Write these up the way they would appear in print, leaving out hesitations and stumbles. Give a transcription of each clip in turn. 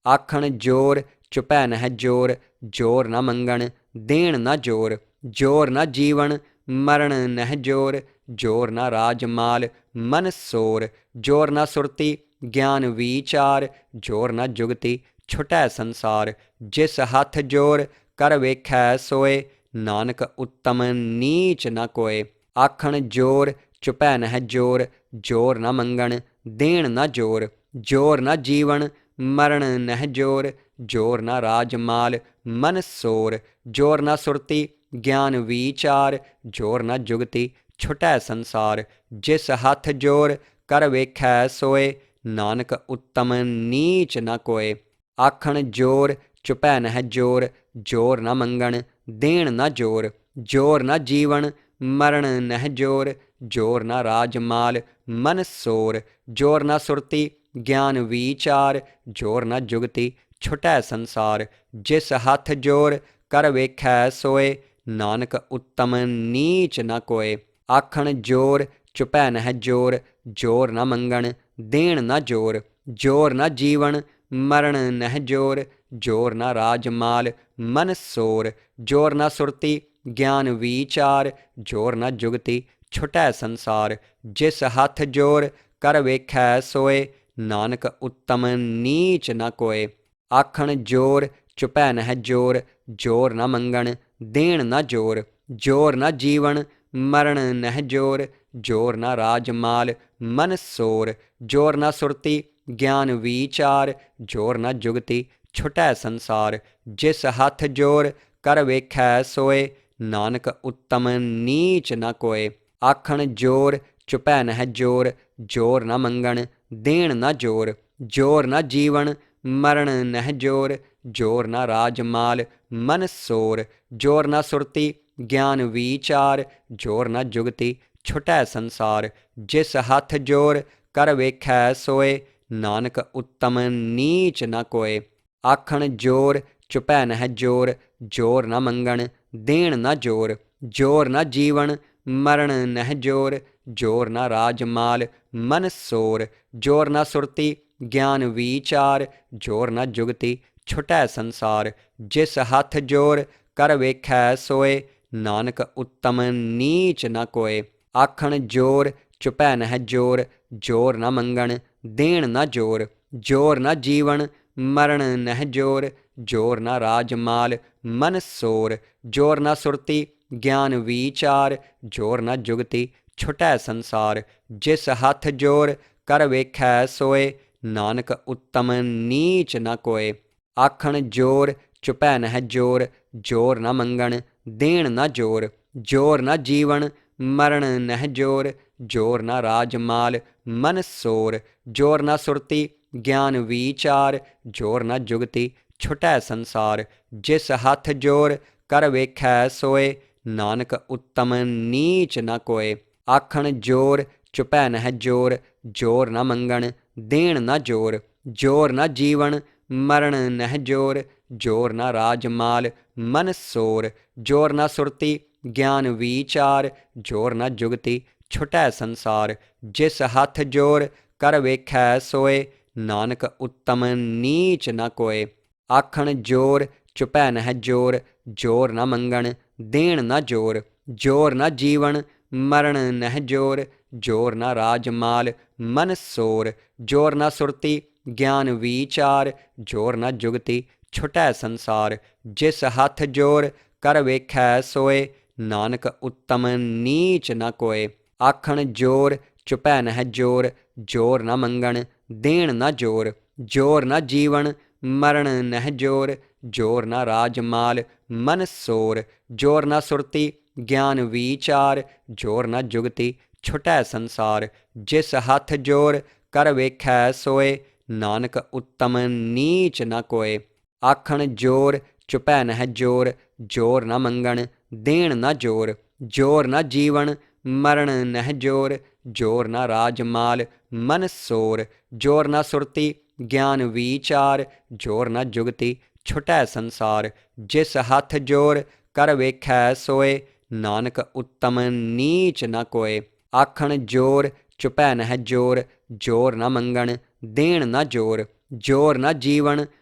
ਆਖਣ ਜੋਰ ਚੁਪੈ ਨਹਿ ਜੋਰ, ਜੋਰ ਨਾ ਮੰਗਣ ਦੇਣ ਨਾ ਜੋਰ, ਜੋਰ ਨਾ ਜੀਵਨ ਮਰਨ ਨਹਿ ਜੋਰ, ਜੋਰ ਨਾ ਰਾਜ ਮਾਲ ਮਨ ਸੋਰ, ਜੋਰ ਨਾ ਸੁਰਤੀ ਗਿਆਨ ਵੀਚਾਰ, ਜੋਰ ਨਾ ਜੁਗਤੀ ਛੁਟੈ ਸੰਸਾਰ। ਜਿਸ ਹੱਥ ਜੋਰ ਕਰ ਵੇਖੈ ਸੋਏ, ਨਾਨਕ ਉੱਤਮ ਨੀਚ ਨ ਕੋਏ। ਆਖਣ ਜੋਰ ਚੁਪੈ ਨਹਿ ਜੋਰ, ਜੋਰ ਨਾ ਮੰਗਣ ਦੇਣ ਨਾ ਜੋਰ, ਜੋਰ ਨਾ ਜੀਵਨ ਮਰਨ ਨਹਿ ਜੋਰ, ਜੋਰ ਨਾ ਰਾਜ ਮਾਲ ਮਨ ਸੋਰ, ਜੋਰ ਨਾ ਸੁਰਤੀ ਗਿਆਨ ਵੀਚਾਰ, ਜੋਰ ਨਾ ਜੁਗਤੀ ਛੁਟੈ ਸੰਸਾਰ। ਜਿਸ ਹੱਥ ਜੋਰ ਕਰ ਵੇਖੈ ਸੋਏ, ਨਾਨਕ ਉੱਤਮ ਨੀਚ ਨ ਕੋਏ। ਆਖਣ ਜੋਰ ਚੁਪੈ ਨਹਿ ਜੋਰ, ਜੋਰ ਨਾ ਮੰਗਣ ਦੇਣ ਨਾ ਜੋਰ, ਜੋਰ ਨਾ ਜੀਵਨ ਮਰਨ ਨਹਿ ਜੋਰ, ਜੋਰ ਨਾ ਰਾਜ ਮਾਲ ਮਨ ਸੋਰ, ਜੋਰ ਨਾ ਸੁਰਤੀ ਗਿਆਨ ਵੀਚਾਰ, ਜੋਰ ਨਾ ਜੁਗਤੀ ਛੁਟੈ ਸੰਸਾਰ। ਜਿਸ ਹੱਥ ਜੋਰ ਕਰ ਵੇਖੈ ਸੋਏ, ਨਾਨਕ ਉੱਤਮ ਨੀਚ ਨ ਕੋਏ। ਆਖਣ ਜੋਰ ਚੁਪੈ ਨਹਿ ਜੋਰ, ਜੋਰ ਨਾ ਮੰਗਣ ਦੇਣ ਨਾ ਜੋਰ, ਜੋਰ ਨਾ ਜੀਵਨ ਮਰਨ ਨਹਿ ਜੋਰ, ਜੋਰ ਨਾ ਰਾਜ ਮਾਲ ਮਨ ਸੋਰ, ਜੋਰ ਨਾ ਸੁਰਤੀ ਗਿਆਨ ਵੀਚਾਰ, ਜੋਰ ਨਾ ਜੁਗਤੀ ਛੁਟੈ ਸੰਸਾਰ। ਜਿਸ ਹੱਥ ਜੋਰ ਕਰ ਵੇਖੈ ਸੋਏ, ਨਾਨਕ ਉੱਤਮ ਨੀਚ ਨ ਕੋਏ। ਆਖਣ ਜੋਰ ਚੁਪੈ ਨਹਿ ਜੋਰ, ਜੋਰ ਨਾ ਮੰਗਣ ਦੇਣ ਨਾ ਜੋਰ, ਜੋਰ ਨਾ ਜੀਵਨ ਮਰਨ ਨਹਿ ਜੋਰ, ਜੋਰ ਨਾ ਰਾਜ ਮਾਲ ਮਨ ਸੋਰ, ਜੋਰ ਨਾ ਸੁਰਤੀ ਗਿਆਨ ਵੀਚਾਰ, ਜੋਰ ਨਾ ਜੁਗਤੀ ਛੁਟੈ ਸੰਸਾਰ। ਜਿਸ ਹੱਥ ਜੋਰ ਕਰ ਵੇਖੈ ਸੋਏ, ਨਾਨਕ ਉੱਤਮ ਨੀਚ ਨ ਕੋਏ। ਆਖਣ ਜੋਰ ਚੁਪੈ ਨਹਿ ਜੋਰ, ਜੋਰ ਨਾ ਮੰਗਣ ਦੇਣ ਨਾ ਜੋਰ, ਜੋਰ ਨਾ ਜੀਵਨ ਮਰਨ ਨਹਿ ਜੋਰ, ਜੋਰ ਨਾ ਰਾਜ ਮਾਲ ਮਨ ਸੋਰ, ਜੋਰ ਨਾ ਸੁਰਤੀ ਗਿਆਨ ਵੀਚਾਰ, ਜੋਰ ਨਾ ਜੁਗਤੀ ਛੁਟੈ ਸੰਸਾਰ। ਜਿਸ ਹੱਥ ਜੋਰ ਕਰ ਵੇਖੈ ਸੋਏ, ਨਾਨਕ ਉੱਤਮ ਨੀਚ ਨ ਕੋਏ। ਆਖਣ ਜੋਰ ਚੁਪੈ ਨਹਿ ਜੋਰ, ਜੋਰ ਨਾ ਮੰਗਣ ਦੇਣ ਨਾ ਜੋਰ, ਜੋਰ ਨਾ ਜੀਵਨ ਮਰਨ ਨਹਿ ਜੋਰ, ਜੋਰ ਨਾ ਰਾਜ ਮਾਲ ਮਨ ਸੋਰ, ਜੋਰ ਨਾ ਸੁਰਤੀ ਗਿਆਨ ਵੀਚਾਰ, ਜੋਰ ਨਾ ਜੁਗਤੀ ਛੁਟੈ ਸੰਸਾਰ। ਜਿਸ ਹੱਥ ਜੋਰ ਕਰ ਵੇਖੈ ਸੋਏ, ਨਾਨਕ ਉੱਤਮ ਨੀਚ ਨ ਕੋਏ। ਆਖਣ ਜੋਰ ਚੁਪੈ ਨਹਿ ਜੋਰ, ਜੋਰ ਨਾ ਮੰਗਣ ਦੇਣ ਨਾ ਜੋਰ, ਜੋਰ ਨਾ ਜੀਵਨ ਮਰਨ ਨਹਿ ਜੋਰ, ਜੋਰ ਨਾ ਰਾਜ ਮਾਲ ਮਨ ਸੋਰ, ਜੋਰ ਨਾ ਸੁਰਤੀ ਗਿਆਨ ਵੀਚਾਰ, ਜੋਰ ਨਾ ਜੁਗਤੀ ਛੁਟੈ ਸੰਸਾਰ। ਜਿਸ ਹੱਥ ਜੋਰ ਕਰ ਵੇਖੈ ਸੋਏ, ਨਾਨਕ ਉੱਤਮ ਨੀਚ ਨ ਕੋਏ। ਆਖਣ ਜੋਰ ਚੁਪੈ ਨਹਿ ਜੋਰ, ਜੋਰ ਨਾ ਮੰਗਣ ਦੇਣ ਨਾ ਜੋਰ, ਜੋਰ ਨਾ ਜੀਵਨ ਮਰਨ ਨਹਿ ਜੋਰ, ਜੋਰ ਨਾ ਰਾਜ ਮਾਲ ਮਨ ਸੋਰ, ਜੋਰ ਨਾ ਸੁਰਤੀ ਗਿਆਨ ਵੀਚਾਰ, ਜੋਰ ਨਾ ਜੁਗਤੀ ਛੁਟੈ ਸੰਸਾਰ। ਜਿਸ ਹੱਥ ਜੋਰ ਕਰ ਵੇਖੈ ਸੋਏ, ਨਾਨਕ ਉੱਤਮ ਨੀਚ ਨ ਕੋਏ। ਆਖਣ ਜੋਰ ਚੁਪੈ ਨਹਿ ਜੋਰ, ਜੋਰ ਨਾ ਮੰਗਣ ਦੇਣ ਨਾ ਜੋਰ, ਜੋਰ ਨਾ ਜੀਵਨ ਮਰਨ ਨਹਿ ਜੋਰ, ਜੋਰ ਨਾ ਰਾਜ ਮਾਲ ਮਨ ਸੋਰ, ਜੋਰ ਨਾ ਸੁਰਤੀ ਗਿਆਨ ਵੀਚਾਰ, ਜੋਰ ਨਾ ਜੁਗਤੀ ਛੁਟੈ ਸੰਸਾਰ। ਜਿਸ ਹੱਥ ਜੋਰ ਕਰ ਵੇਖੈ ਸੋਏ, ਨਾਨਕ ਉੱਤਮ ਨੀਚ ਨ ਕੋਏ। ਆਖਣ ਜੋਰ ਚੁਪੈ ਨਹਿ ਜੋਰ, ਜੋਰ ਨਾ ਮੰਗਣ ਦੇਣ ਨਾ ਜੋਰ, ਜੋਰ ਨਾ ਜੀਵਨ ਮਰਨ ਨਹਿ ਜੋਰ, ਜੋਰ ਨਾ ਰਾਜ ਮਾਲ ਮਨ ਸੋਰ, ਜੋਰ ਨਾ ਸੁਰਤੀ ਗਿਆਨ ਵੀਚਾਰ, ਜੋਰ ਨਾ ਜੁਗਤੀ ਛੁਟੈ ਸੰਸਾਰ। ਜਿਸ ਹੱਥ ਜੋਰ ਕਰ ਵੇਖੈ ਸੋਏ, ਨਾਨਕ ਉੱਤਮ ਨੀਚ ਨ ਕੋਏ। ਆਖਣ ਜੋਰ ਚੁਪੈ ਨਹਿ ਜੋਰ, ਜੋਰ ਨਾ ਮੰਗਣ ਦੇਣ ਨਾ ਜੋਰ, ਜੋਰ ਨਾ ਜੀਵਨ ਮਰਨ ਨਹਿ ਜੋਰ, ਜੋਰ ਨਾ ਰਾਜ ਮਾਲ ਮਨ ਸੋਰ, ਜੋਰ ਨਾ ਸੁਰਤੀ ਗਿਆਨ ਵੀਚਾਰ, ਜੋਰ ਨਾ ਜੁਗਤੀ ਛੁਟੈ ਸੰਸਾਰ। ਜਿਸ ਹੱਥ ਜੋਰ ਕਰ ਵੇਖੈ ਸੋਏ, ਨਾਨਕ ਉੱਤਮ ਨੀਚ ਨ ਕੋਏ। ਆਖਣ ਜੋਰ ਚੁਪੈ ਨਹਿ ਜੋਰ, ਜੋਰ ਨਾ ਮੰਗਣ ਦੇਣ ਨਾ ਜੋਰ, ਜੋਰ ਨਾ ਜੀਵਨ ਮਰਨ ਨਹਿ ਜੋਰ, ਜੋਰ ਨਾ ਰਾਜ ਮਾਲ ਮਨ ਸੋਰ, ਜੋਰ ਨਾ ਸੁਰਤੀ ਗਿਆਨ ਵੀਚਾਰ, ਜੋਰ ਨਾ ਜੁਗਤੀ ਛੁਟੈ ਸੰਸਾਰ। ਜਿਸ ਹੱਥ ਜੋਰ ਕਰ ਵੇਖੈ ਸੋਏ, ਨਾਨਕ ਉੱਤਮ ਨੀਚ ਨ ਕੋਏ। ਆਖਣ ਜੋਰ ਚੁਪੈ ਨਹਿ ਜੋਰ, ਜੋਰ ਨਾ ਮੰਗਣ ਦੇਣ ਨਾ ਜੋਰ, ਜੋਰ ਨਾ ਜੀਵਨ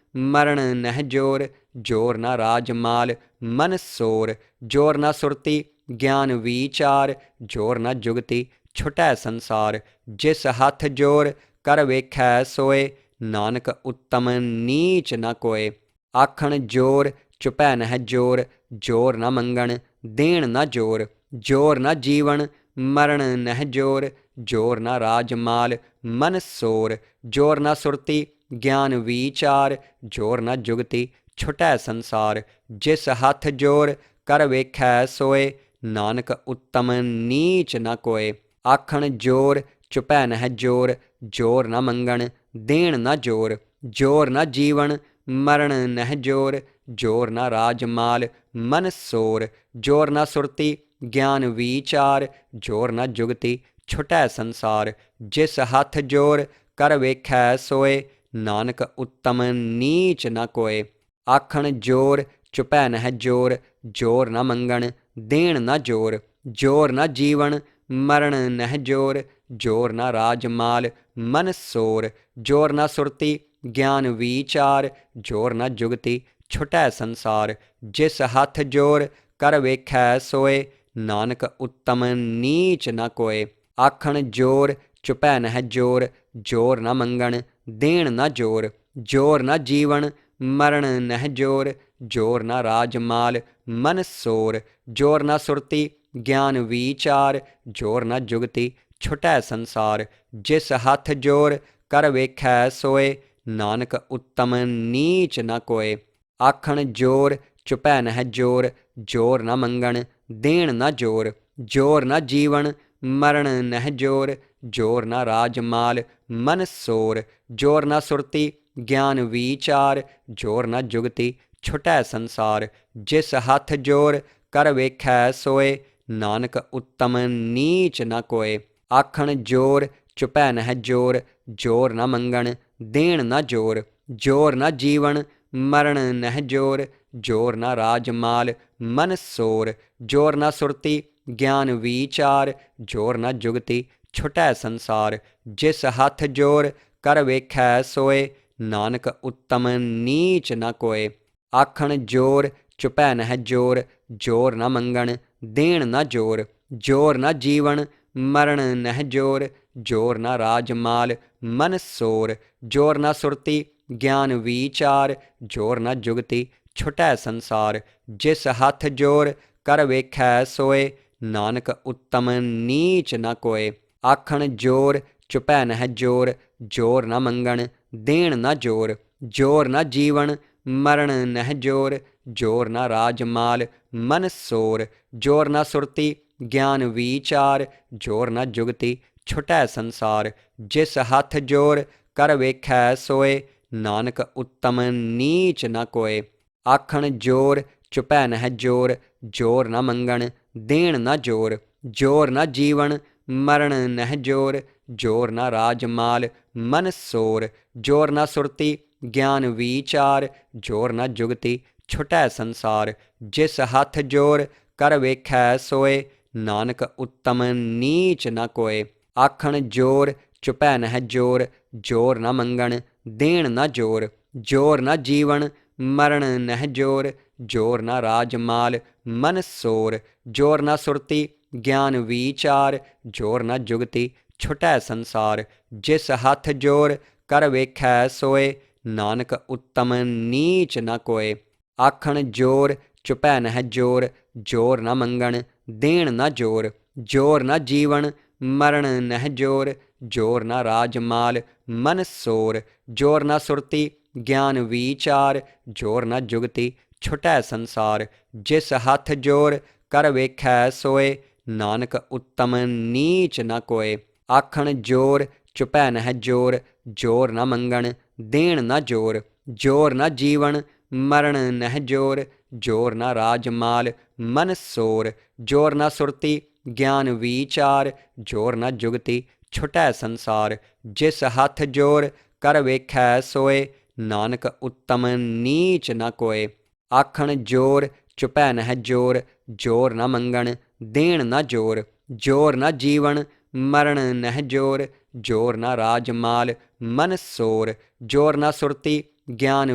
ਮਰਨ ਨਹਿ ਜੋਰ, ਜੋਰ ਨਾ ਰਾਜ ਮਾਲ ਮਨ ਸੋਰ। ਜੋਰ ਨਾ ਸੁਰਤੀ ਗਿਆਨ ਵੀਚਾਰ, ਜੋਰ ਨਾ ਜੁਗਤੀ ਛੁਟੈ ਸੰਸਾਰ। ਜਿਸ ਹੱਥ ਜੋਰ ਕਰ ਵੇਖੈ ਸੋਏ, ਨਾਨਕ ਉੱਤਮ ਨੀਚ ਨ ਕੋਏ। ਆਖਣ ਜੋਰ ਚੁਪੈ ਨਹਿ ਜੋਰ, ਜੋਰ ਨ ਮੰਗਣ ਦੇਣ ਨ ਜੋਰ। ਜੋਰ ਨ ਜੀਵਨ ਮਰਨ ਨਹਿ ਜੋਰ, ਜੋਰ ਨ ਰਾਜ ਮਾਲ ਮਨ ਸੋਰ। ਜੋਰ ਨ ਸੁਰਤੀ ਗਿਆਨ ਵੀਚਾਰ, ਜੋਰ ਨ ਜੁਗਤੀ ਛੁਟੈ ਸੰਸਾਰ। ਜਿਸ ਹੱਥ ਜੋਰ ਕਰ ਵੇਖੈ ਸੋਏ, ਨਾਨਕ ਉੱਤਮ ਨੀਚ ਨ ਕੋਏ। ਆਖਣ ਜੋਰ ਚੁਪੈ ਨਹਿ ਜੋਰ, ਜੋਰ ਨ ਮੰਗਣ ਦੇਣ ਨ ਜੋਰ। ਜੋਰ ਨ ਜੀਵਨ ਮਰਨ ਨਹਿ ਜੋਰ, ਜੋਰ ਨ ਰਾਜ ਮਾਲ ਮਨ ਸੋਰ। ਜੋਰ ਨ ਸੁਰਤੀ ਗਿਆਨ ਵੀਚਾਰ, ਜੋਰ ਨ ਜੁਗਤੀ ਛੁਟੈ ਸੰਸਾਰ। ਜਿਸ ਹੱਥ ਜੋਰ ਕਰ ਵੇਖੈ ਸੋਏ, ਨਾਨਕ ਉੱਤਮ ਨੀਚ ਨ ਕੋਏ। ਆਖਣ ਜੋਰ ਚੁਪੈ ਨਹਿ ਜੋਰ, ਜੋਰ ਨ ਮੰਗਣ ਦੇਣ ਨ ਜੋਰ। ਜੋਰ ਨ ਜੀਵਨ ਮਰਨ ਨਹਿ ਜੋਰ, ਜੋਰ ਨ ਰਾਜ ਮਾਲ ਮਨ ਸੋਰ। ਜੋਰ ਨ ਸੁਰਤੀ ਗਿਆਨ ਵੀਚਾਰ, ਜੋਰ ਨ ਜੁਗਤੀ ਛੁਟੈ ਸੰਸਾਰ। ਜਿਸ ਹੱਥ ਜੋਰ ਕਰ ਵੇਖੈ ਸੋਏ, ਨਾਨਕ ਉੱਤਮ ਨੀਚ ਨ ਕੋਏ। ਆਖਣ ਜੋਰ ਚੁਪੈ ਨਹਿ ਜੋਰ, ਜੋਰ ਨ ਮੰਗਣ ਦੇਣ ਨ ਜੋਰ। ਜੋਰ ਨ ਜੀਵਨ ਮਰਨ ਨਹਿ ਜੋਰ, ਜੋਰ ਨ ਰਾਜ ਮਾਲ ਮਨ ਸੋਰ। ਜੋਰ ਨ ਸੁਰਤੀ ਗਿਆਨ ਵੀਚਾਰ, ਜੋਰ ਨ ਜੁਗਤੀ ਛੁਟੈ ਸੰਸਾਰ। ਜਿਸ ਹੱਥ ਜੋਰ ਕਰ ਵੇਖੈ ਸੋਏ, ਨਾਨਕ ਉੱਤਮ ਨੀਚ ਨ ਕੋਏ। ਆਖਣ ਜੋਰ ਚੁਪੈ ਨਹਿ ਜੋਰ, ਜੋਰ ਨ ਮੰਗਣ ਦੇਣ ਨ ਜੋਰ। ਜੋਰ ਨ ਜੀਵਨ ਮਰਨ ਨਹਿ ਜੋਰ, ਜੋਰ ਨ ਰਾਜ ਮਾਲ ਮਨ ਸੋਰ। ਜੋਰ ਨ ਸੁਰਤੀ ਗਿਆਨ ਵੀਚਾਰ, ਜੋਰ ਨ ਜੁਗਤੀ ਛੁਟੈ ਸੰਸਾਰ। ਜਿਸ ਹੱਥ ਜੋਰ ਕਰ ਵੇਖੈ ਸੋਏ, ਨਾਨਕ ਉੱਤਮ ਨੀਚ ਨ ਕੋਏ। ਆਖਣ ਜੋਰ ਚੁਪੈ ਨਹਿ ਜੋਰ, ਜੋਰ ਨ ਮੰਗਣ ਦੇਣ ਨ ਜੋਰ। ਜੋਰ ਨ ਜੀਵਨ ਮਰਨ ਨਹਿ ਜੋਰ, ਜੋਰ ਨ ਰਾਜ ਮਾਲ ਮਨ ਸੋਰ। ਜੋਰ ਨ ਸੁਰਤੀ ਗਿਆਨ ਵੀਚਾਰ, ਜੋਰ ਨ ਜੁਗਤੀ ਛੁਟੈ ਸੰਸਾਰ। ਜਿਸ ਹੱਥ ਜੋਰ ਕਰ ਵੇਖੈ ਸੋਏ, ਨਾਨਕ ਉੱਤਮ ਨੀਚ ਨ ਕੋਏ। ਆਖਣ ਜੋਰ ਚੁਪੈ ਨਹਿ ਜੋਰ, ਜੋਰ ਨ ਮੰਗਣ ਦੇਣ ਨ ਜੋਰ। ਜੋਰ ਨ ਜੀਵਨ ਮਰਨ ਨਹਿ ਜੋਰ, ਜੋਰ ਨ ਰਾਜ ਮਾਲ ਮਨ ਸੋਰ। ਜੋਰ ਨ ਸੁਰਤੀ ਗਿਆਨ ਵੀਚਾਰ, ਜੋਰ ਨ ਜੁਗਤੀ ਛੁਟੈ ਸੰਸਾਰ। ਜਿਸ ਹੱਥ ਜੋਰ ਕਰ ਵੇਖੈ ਸੋਏ, ਨਾਨਕ ਉੱਤਮ ਨੀਚ ਨ ਕੋਏ। ਆਖਣ ਜੋਰ ਚੁਪੈ ਨਹਿ ਜੋਰ, ਜੋਰ ਨ ਮੰਗਣ ਦੇਣ ਨ ਜੋਰ। ਜੋਰ ਨ ਜੀਵਨ ਮਰਨ ਨਹਿ ਜੋਰ, ਜੋਰ ਨ ਰਾਜ ਮਾਲ ਮਨ ਸੋਰ। ਜੋਰ ਨ ਸੁਰਤੀ ਗਿਆਨ ਵੀਚਾਰ, ਜੋਰ ਨ ਜੁਗਤੀ ਛੁਟੈ ਸੰਸਾਰ। ਜਿਸ ਹੱਥ ਜੋਰ ਕਰ ਵੇਖੈ ਸੋਏ, ਨਾਨਕ ਉੱਤਮ ਨੀਚ ਨ ਕੋਏ। ਆਖਣ ਜੋਰ ਚੁਪੈ ਨਹਿ ਜੋਰ, ਜੋਰ ਨ ਮੰਗਣ ਦੇਣ ਨ ਜੋਰ। ਜੋਰ ਨ ਜੀਵਨ ਮਰਨ ਨਹਿ ਜੋਰ, ਜੋਰ ਨ ਰਾਜ ਮਾਲ ਮਨ ਸੋਰ। ਜੋਰ ਨ ਸੁਰਤੀ ਗਿਆਨ ਵੀਚਾਰ, ਜੋਰ ਨ ਜੁਗਤੀ ਛੁਟੈ ਸੰਸਾਰ। ਜਿਸ ਹੱਥ ਜੋਰ ਕਰ ਵੇਖੈ ਸੋਏ, ਨਾਨਕ ਉੱਤਮ ਨੀਚ ਨ ਕੋਏ। ਆਖਣ ਜੋਰ ਚੁਪੈ ਨਹਿ ਜੋਰ, ਜੋਰ ਨ ਮੰਗਣ ਦੇਣ ਨ ਜੋਰ। ਜੋਰ ਨ ਜੀਵਨ ਮਰਨ ਨਹਿ ਜੋਰ, ਜੋਰ ਨ ਰਾਜ ਮਾਲ ਮਨ ਸੋਰ। ਜੋਰ ਨ ਸੁਰਤੀ ਗਿਆਨ ਵੀਚਾਰ, ਜੋਰ ਨ ਜੁਗਤੀ ਛੁਟੈ ਸੰਸਾਰ। ਜਿਸ ਹੱਥ ਜੋਰ ਕਰ ਵੇਖੈ ਸੋਏ, ਨਾਨਕ ਉੱਤਮ ਨੀਚ ਨ ਕੋਏ। ਆਖਣ ਜੋਰ ਚੁਪੈ ਨਹਿ ਜੋਰ, ਜੋਰ ਨ ਮੰਗਣ ਦੇਣ ਨ ਜੋਰ। ਜੋਰ ਨ ਜੀਵਨ ਮਰਨ ਨਹਿ ਜੋਰ, ਜੋਰ ਨ ਰਾਜ ਮਾਲ ਮਨ ਸੋਰ। ਜੋਰ ਨ ਸੁਰਤੀ ਗਿਆਨ ਵੀਚਾਰ, ਜੋਰ ਨ ਜੁਗਤੀ ਛੁਟੈ ਸੰਸਾਰ। ਜਿਸ ਹੱਥ ਜੋਰ ਕਰ ਵੇਖੈ ਸੋਏ, ਨਾਨਕ ਉੱਤਮ ਨੀਚ ਨ ਕੋਏ। ਆਖਣ ਜੋਰ ਚੁਪੈ ਨਹਿ ਜੋਰ, ਜੋਰ ਨ ਮੰਗਣ ਦੇਣ ਨ ਜੋਰ। ਜੋਰ ਨ ਜੀਵਨ ਮਰਨ ਨਹਿ ਜੋਰ, ਜੋਰ ਨ ਰਾਜ ਮਾਲ ਮਨ ਸੋਰ। ਜੋਰ ਨ ਸੁਰਤੀ ਗਿਆਨ ਵੀਚਾਰ, ਜੋਰ ਨ ਜੁਗਤੀ ਛੁਟੈ ਸੰਸਾਰ। ਜਿਸ ਹੱਥ ਜੋਰ ਕਰ ਵੇਖੈ ਸੋਏ, ਨਾਨਕ ਉੱਤਮ ਨੀਚ ਨ ਕੋਏ। ਆਖਣ ਜੋਰ ਚੁਪੈ ਨਹਿ ਜੋਰ, ਜੋਰ ਨ ਮੰਗਣ ਦੇਣ ਨ ਜੋਰ। ਜੋਰ ਨ ਜੀਵਨ ਮਰਨ ਨਹਿ ਜੋਰ, ਜੋਰ ਨ ਰਾਜ ਮਾਲ ਮਨ ਸੋਰ। ਜੋਰ ਨ ਸੁਰਤੀ ਗਿਆਨ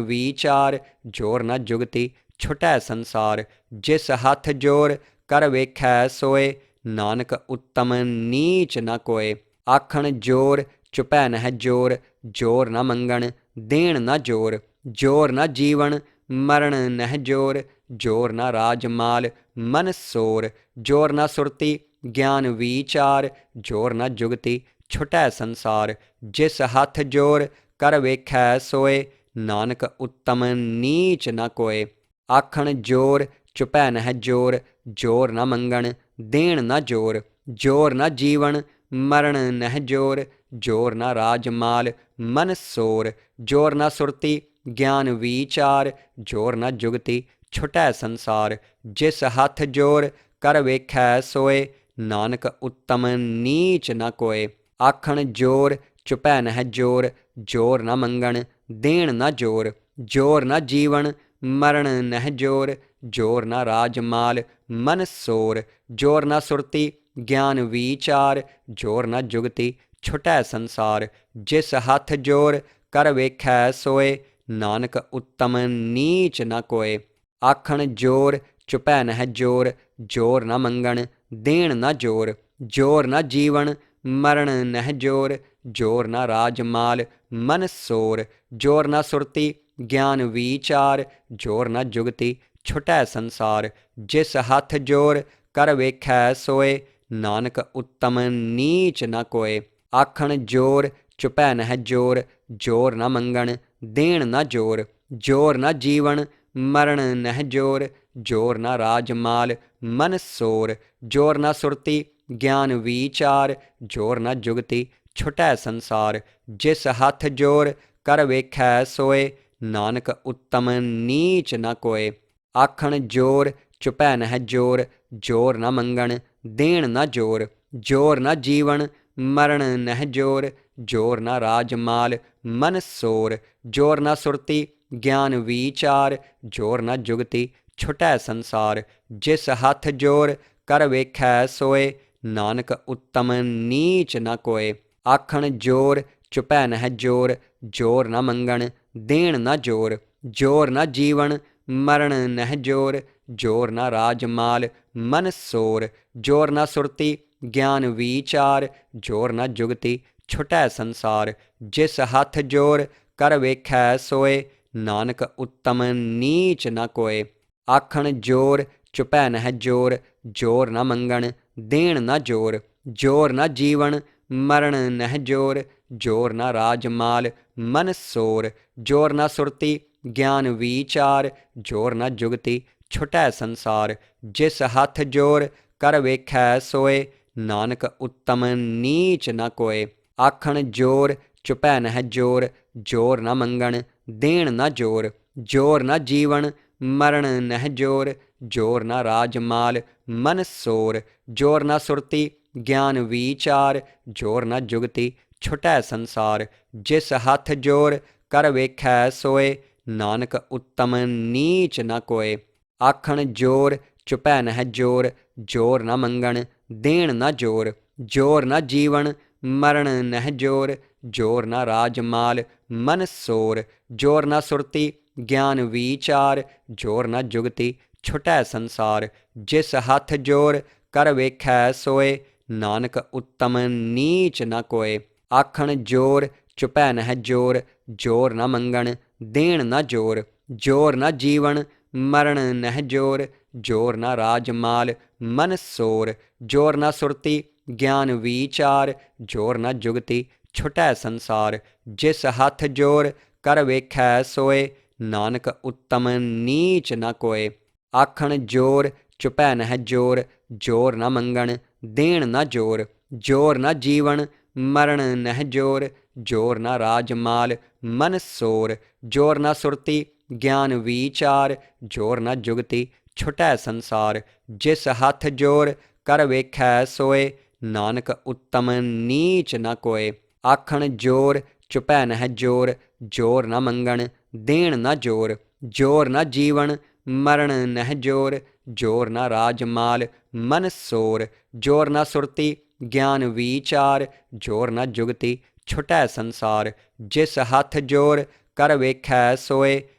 ਵੀਚਾਰ, ਜੋਰ ਨਾ ਜੁਗਤੀ ਛੁਟੈ ਸੰਸਾਰ। ਜਿਸ ਹੱਥ ਜੋਰ ਕਰ ਵੇਖੈ ਸੋਏ, ਨਾਨਕ ਉੱਤਮ ਨੀਚ ਨ ਕੋਏ। ਆਖਣ ਜੋਰ ਚੁਪੈ ਨਹਿ ਜੋਰ, ਜੋਰ ਨ ਮੰਗਣ ਦੇਣ ਨ ਜੋਰ। ਜੋਰ ਨ ਜੀਵਨ ਮਰਨ ਨਹਿ ਜੋਰ, ਜੋਰ ਨ ਰਾਜ ਮਾਲ ਮਨ ਸੋਰ। ਜੋਰ ਨ ਸੁਰਤੀ ਗਿਆਨ ਵੀਚਾਰ, ਜੋਰ ਨ ਜੁਗਤੀ ਛੁਟੈ ਸੰਸਾਰ। ਜਿਸ ਹੱਥ ਜੋਰ ਕਰ ਵੇਖੈ ਸੋਏ, ਨਾਨਕ ਉੱਤਮ ਨੀਚ ਨ ਕੋਏ। ਆਖਣ ਜੋਰ ਚੁਪੈ ਨਹਿ ਜੋਰ, ਜੋਰ ਨ ਮੰਗਣ ਦੇਣ ਨ ਜੋਰ। ਜੋਰ ਨ ਜੀਵਨ ਮਰਨ ਨਹਿ ਜੋਰ, ਜੋਰ ਨ ਰਾਜ ਮਾਲ ਮਨ ਸੋਰ। ਜੋਰ ਨ ਸੁਰਤੀ ਗਿਆਨ ਵੀਚਾਰ, ਜੋਰ ਨ ਜੁਗਤੀ ਛੁਟੈ ਸੰਸਾਰ। ਜਿਸ ਹੱਥ ਜੋਰ ਕਰ ਵੇਖੈ ਸੋਏ, ਨਾਨਕ ਉੱਤਮ ਨੀਚ ਨ ਕੋਏ। ਆਖਣ ਜੋਰ ਚੁਪੈ ਨਹਿ ਜੋਰ, ਜੋਰ ਨ ਮੰਗਣ ਦੇਣ ਨ ਜੋਰ। ਜੋਰ ਨ ਜੀਵਨ ਮਰਨ ਨਹਿ ਜੋਰ, ਜੋਰ ਨ ਰਾਜ ਮਾਲ ਮਨ ਸੋਰ। ਜੋਰ ਨ ਸੁਰਤੀ ਗਿਆਨ ਵੀਚਾਰ, ਜੋਰ ਨ ਜੁਗਤੀ ਛੁਟੈ ਸੰਸਾਰ। ਜਿਸ ਹੱਥ ਜੋਰ ਕਰ ਵੇਖੈ ਸੋਏ, ਨਾਨਕ ਉੱਤਮ ਨੀਚ ਨ ਕੋਏ। ਆਖਣ ਜੋਰ ਚੁਪੈ ਨਹਿ ਜੋਰ, ਜੋਰ ਨ ਮੰਗਣ ਦੇਣ ਨ ਜੋਰ। ਜੋਰ ਨ ਜੀਵਨ ਮਰਨ ਨਹਿ ਜੋਰ, ਜੋਰ ਨ ਰਾਜ ਮਾਲ ਮਨ ਸੋਰ। ਜੋਰ ਨ ਸੁਰਤੀ ਗਿਆਨ ਵੀਚਾਰ, ਜੋਰ ਨ ਜੁਗਤੀ ਛੁਟੈ ਸੰਸਾਰ। ਜਿਸ ਹੱਥ ਜੋਰ ਕਰ ਵੇਖੈ ਸੋਏ, ਨਾਨਕ ਉੱਤਮ ਨੀਚ ਨ ਕੋਏ। ਆਖਣ ਜੋਰ ਚੁਪੈ ਨਹਿ ਜੋਰ, ਜੋਰ ਨ ਮੰਗਣ ਦੇਣ ਨ ਜੋਰ। ਜੋਰ ਨ ਜੀਵਨ ਮਰਨ ਨਹਿ ਜੋਰ, ਜੋਰ ਨ ਰਾਜ ਮਾਲ ਮਨ ਸੋਰ। ਜੋਰ ਨ ਸੁਰਤੀ ਗਿਆਨ ਵੀਚਾਰ, ਜੋਰ ਨ ਜੁਗਤੀ ਛੁਟੈ ਸੰਸਾਰ। ਜਿਸ ਹੱਥ ਜੋਰ ਕਰ ਵੇਖੈ ਸੋਏ, ਨਾਨਕ ਉੱਤਮ ਨੀਚ ਨ ਕੋਏ। ਆਖਣ ਜੋਰ ਚੁਪੈ ਨਹਿ ਜੋਰ, ਜੋਰ ਨ ਮੰਗਣ ਦੇਣ ਨ ਜੋਰ। ਜੋਰ ਨ ਜੀਵਨ ਮਰਨ ਨਹਿ ਜੋਰ, ਜੋਰ ਨ ਰਾਜ ਮਾਲ ਮਨ ਸੋਰ। ਜੋਰ ਨ ਸੁਰਤੀ ਗਿਆਨ ਵੀਚਾਰ, ਜੋਰ ਨ ਜੁਗਤੀ ਛੁਟੈ ਸੰਸਾਰ। ਜਿਸ ਹੱਥ ਜੋਰ ਕਰ ਵੇਖੈ ਸੋਏ, ਨਾਨਕ ਉੱਤਮ ਨੀਚ ਨ ਕੋਏ। ਆਖਣ ਜੋਰ ਚੁਪੈ ਨਹਿ ਜੋਰ, ਜੋਰ ਨ ਮੰਗਣ ਦੇਣ ਨ ਜੋਰ। ਜੋਰ ਨ ਜੀਵਨ ਮਰਨ ਨਹਿ ਜੋਰ, ਜੋਰ ਨ ਰਾਜ ਮਾਲ ਮਨ ਸੋਰ। ਜੋਰ ਨ ਸੁਰਤੀ ਗਿਆਨ ਵੀਚਾਰ, ਜੋਰ ਨ ਜੁਗਤੀ ਛੁਟੈ ਸੰਸਾਰ। ਜਿਸ ਹੱਥ ਜੋਰ ਕਰ ਵੇਖੈ ਸੋਏ, ਨਾਨਕ ਉੱਤਮ ਨੀਚ ਨ ਕੋਏ। ਆਖਣ ਜੋਰ ਚੁਪੈ ਨਹਿ ਜੋਰ, ਜੋਰ ਨ ਮੰਗਣ ਦੇਣ ਨ ਜੋਰ। ਜੋਰ ਨ ਜੀਵਨ ਮਰਨ ਨਹਿ ਜੋਰ, ਜੋਰ ਨ ਰਾਜ ਮਾਲ ਮਨ ਸੋਰ। ਜੋਰ ਨ ਸੁਰਤੀ ਗਿਆਨ ਵੀਚਾਰ, ਜੋਰ ਨ ਜੁਗਤੀ ਛੁਟੈ ਸੰਸਾਰ। ਜਿਸ ਹੱਥ ਜੋਰ ਕਰ ਵੇਖੈ ਸੋਏ, ਨਾਨਕ ਉੱਤਮ ਨੀਚ ਨ ਕੋਏ। ਆਖਣ ਜੋਰ ਚੁਪੈ ਨਹਿ ਜੋਰ, ਜੋਰ ਨ ਮੰਗਣ ਦੇਣ ਨ ਜੋਰ। ਜੋਰ ਨ ਜੀਵਨ ਮਰਨ ਨਹਿ ਜੋਰ, ਜੋਰ ਨ ਰਾਜ ਮਾਲ ਮਨ ਸੋਰ। ਜੋਰ ਨ ਸੁਰਤੀ ਗਿਆਨ ਵੀਚਾਰ, ਜੋਰ ਨ ਜੁਗਤੀ ਛੁਟੈ ਸੰਸਾਰ। ਜਿਸ ਹੱਥ ਜੋਰ ਕਰ ਵੇਖੈ ਸੋਏ, ਨਾਨਕ ਉੱਤਮ ਨੀਚ ਨ ਕੋਏ। ਆਖਣ ਜੋਰ ਚੁਪੈ ਨਹਿ ਜੋਰ, ਜੋਰ ਨ ਮੰਗਣ ਦੇਣ ਨ ਜੋਰ। ਜੋਰ ਨ ਜੀਵਨ ਮਰਨ ਨਹਿ ਜੋਰ, ਜੋਰ ਨ ਰਾਜ ਮਾਲ ਮਨ ਸੋਰ। ਜੋਰ ਨ ਸੁਰਤੀ ਗਿਆਨ ਵੀਚਾਰ, ਜੋਰ ਨ ਜੁਗਤੀ ਛੁਟੈ ਸੰਸਾਰ। ਜਿਸ ਹੱਥ ਜੋਰ ਕਰ ਵੇਖੈ ਸੋਏ, ਨਾਨਕ ਉੱਤਮ ਨੀਚ ਨ ਕੋਏ। ਆਖਣ ਜੋਰ ਚੁਪੈ ਨਹਿ ਜੋਰ, ਜੋਰ ਨ ਮੰਗਣ ਦੇਣ ਨ ਜੋਰ। ਜੋਰ ਨ ਜੀਵਨ ਮਰਨ ਨਹਿ ਜੋਰ, ਜੋਰ ਨ ਰਾਜ ਮਾਲ ਮਨ ਸੋਰ। ਜੋਰ ਨ ਸੁਰਤੀ ਗਿਆਨ ਵੀਚਾਰ, ਜੋਰ ਨ ਜੁਗਤੀ ਛੁਟੈ ਸੰਸਾਰ। ਜਿਸ ਹੱਥ ਜੋਰ ਕਰ ਵੇਖੈ ਸੋਏ, ਨਾਨਕ ਉੱਤਮ ਨੀਚ ਨ ਕੋਏ। ਆਖਣ ਜੋਰ ਚੁਪੈ ਨਹਿ ਜੋਰ, ਜੋਰ ਨ ਮੰਗਣ ਦੇਣ ਨ ਜੋਰ। ਜੋਰ ਨ ਜੀਵਨ ਮਰਨ ਨਹਿ ਜੋਰ, ਜੋਰ ਨ ਰਾਜ ਮਾਲ ਮਨ ਸੋਰ। ਜੋਰ ਨ ਸੁਰਤੀ ਗਿਆਨ ਵੀਚਾਰ, ਜੋਰ ਨ ਜੁਗਤੀ ਛੁਟੈ ਸੰਸਾਰ। ਜਿਸ ਹੱਥ ਜੋਰ ਕਰ ਵੇਖੈ ਸੋਏ, ਨਾਨਕ ਉੱਤਮ ਨੀਚ ਨ ਕੋਏ। ਆਖਣ ਜੋਰ ਚੁਪੈ ਨਹਿ ਜੋਰ, ਜੋਰ ਨ ਮੰਗਣ ਦੇਣ ਨ ਜੋਰ। ਜੋਰ ਨ ਜੀਵਨ ਮਰਨ ਨਹਿ ਜੋਰ, ਜੋਰ ਨ ਰਾਜ ਮਾਲ ਮਨ ਸੋਰ। ਜੋਰ ਨ ਸੁਰਤੀ ਗਿਆਨ ਵੀਚਾਰ, ਜੋਰ ਨ ਜੁਗਤੀ ਛੁਟੈ ਸੰਸਾਰ। ਜਿਸ ਹੱਥ ਜੋਰ ਕਰ ਵੇਖੈ ਸੋਏ,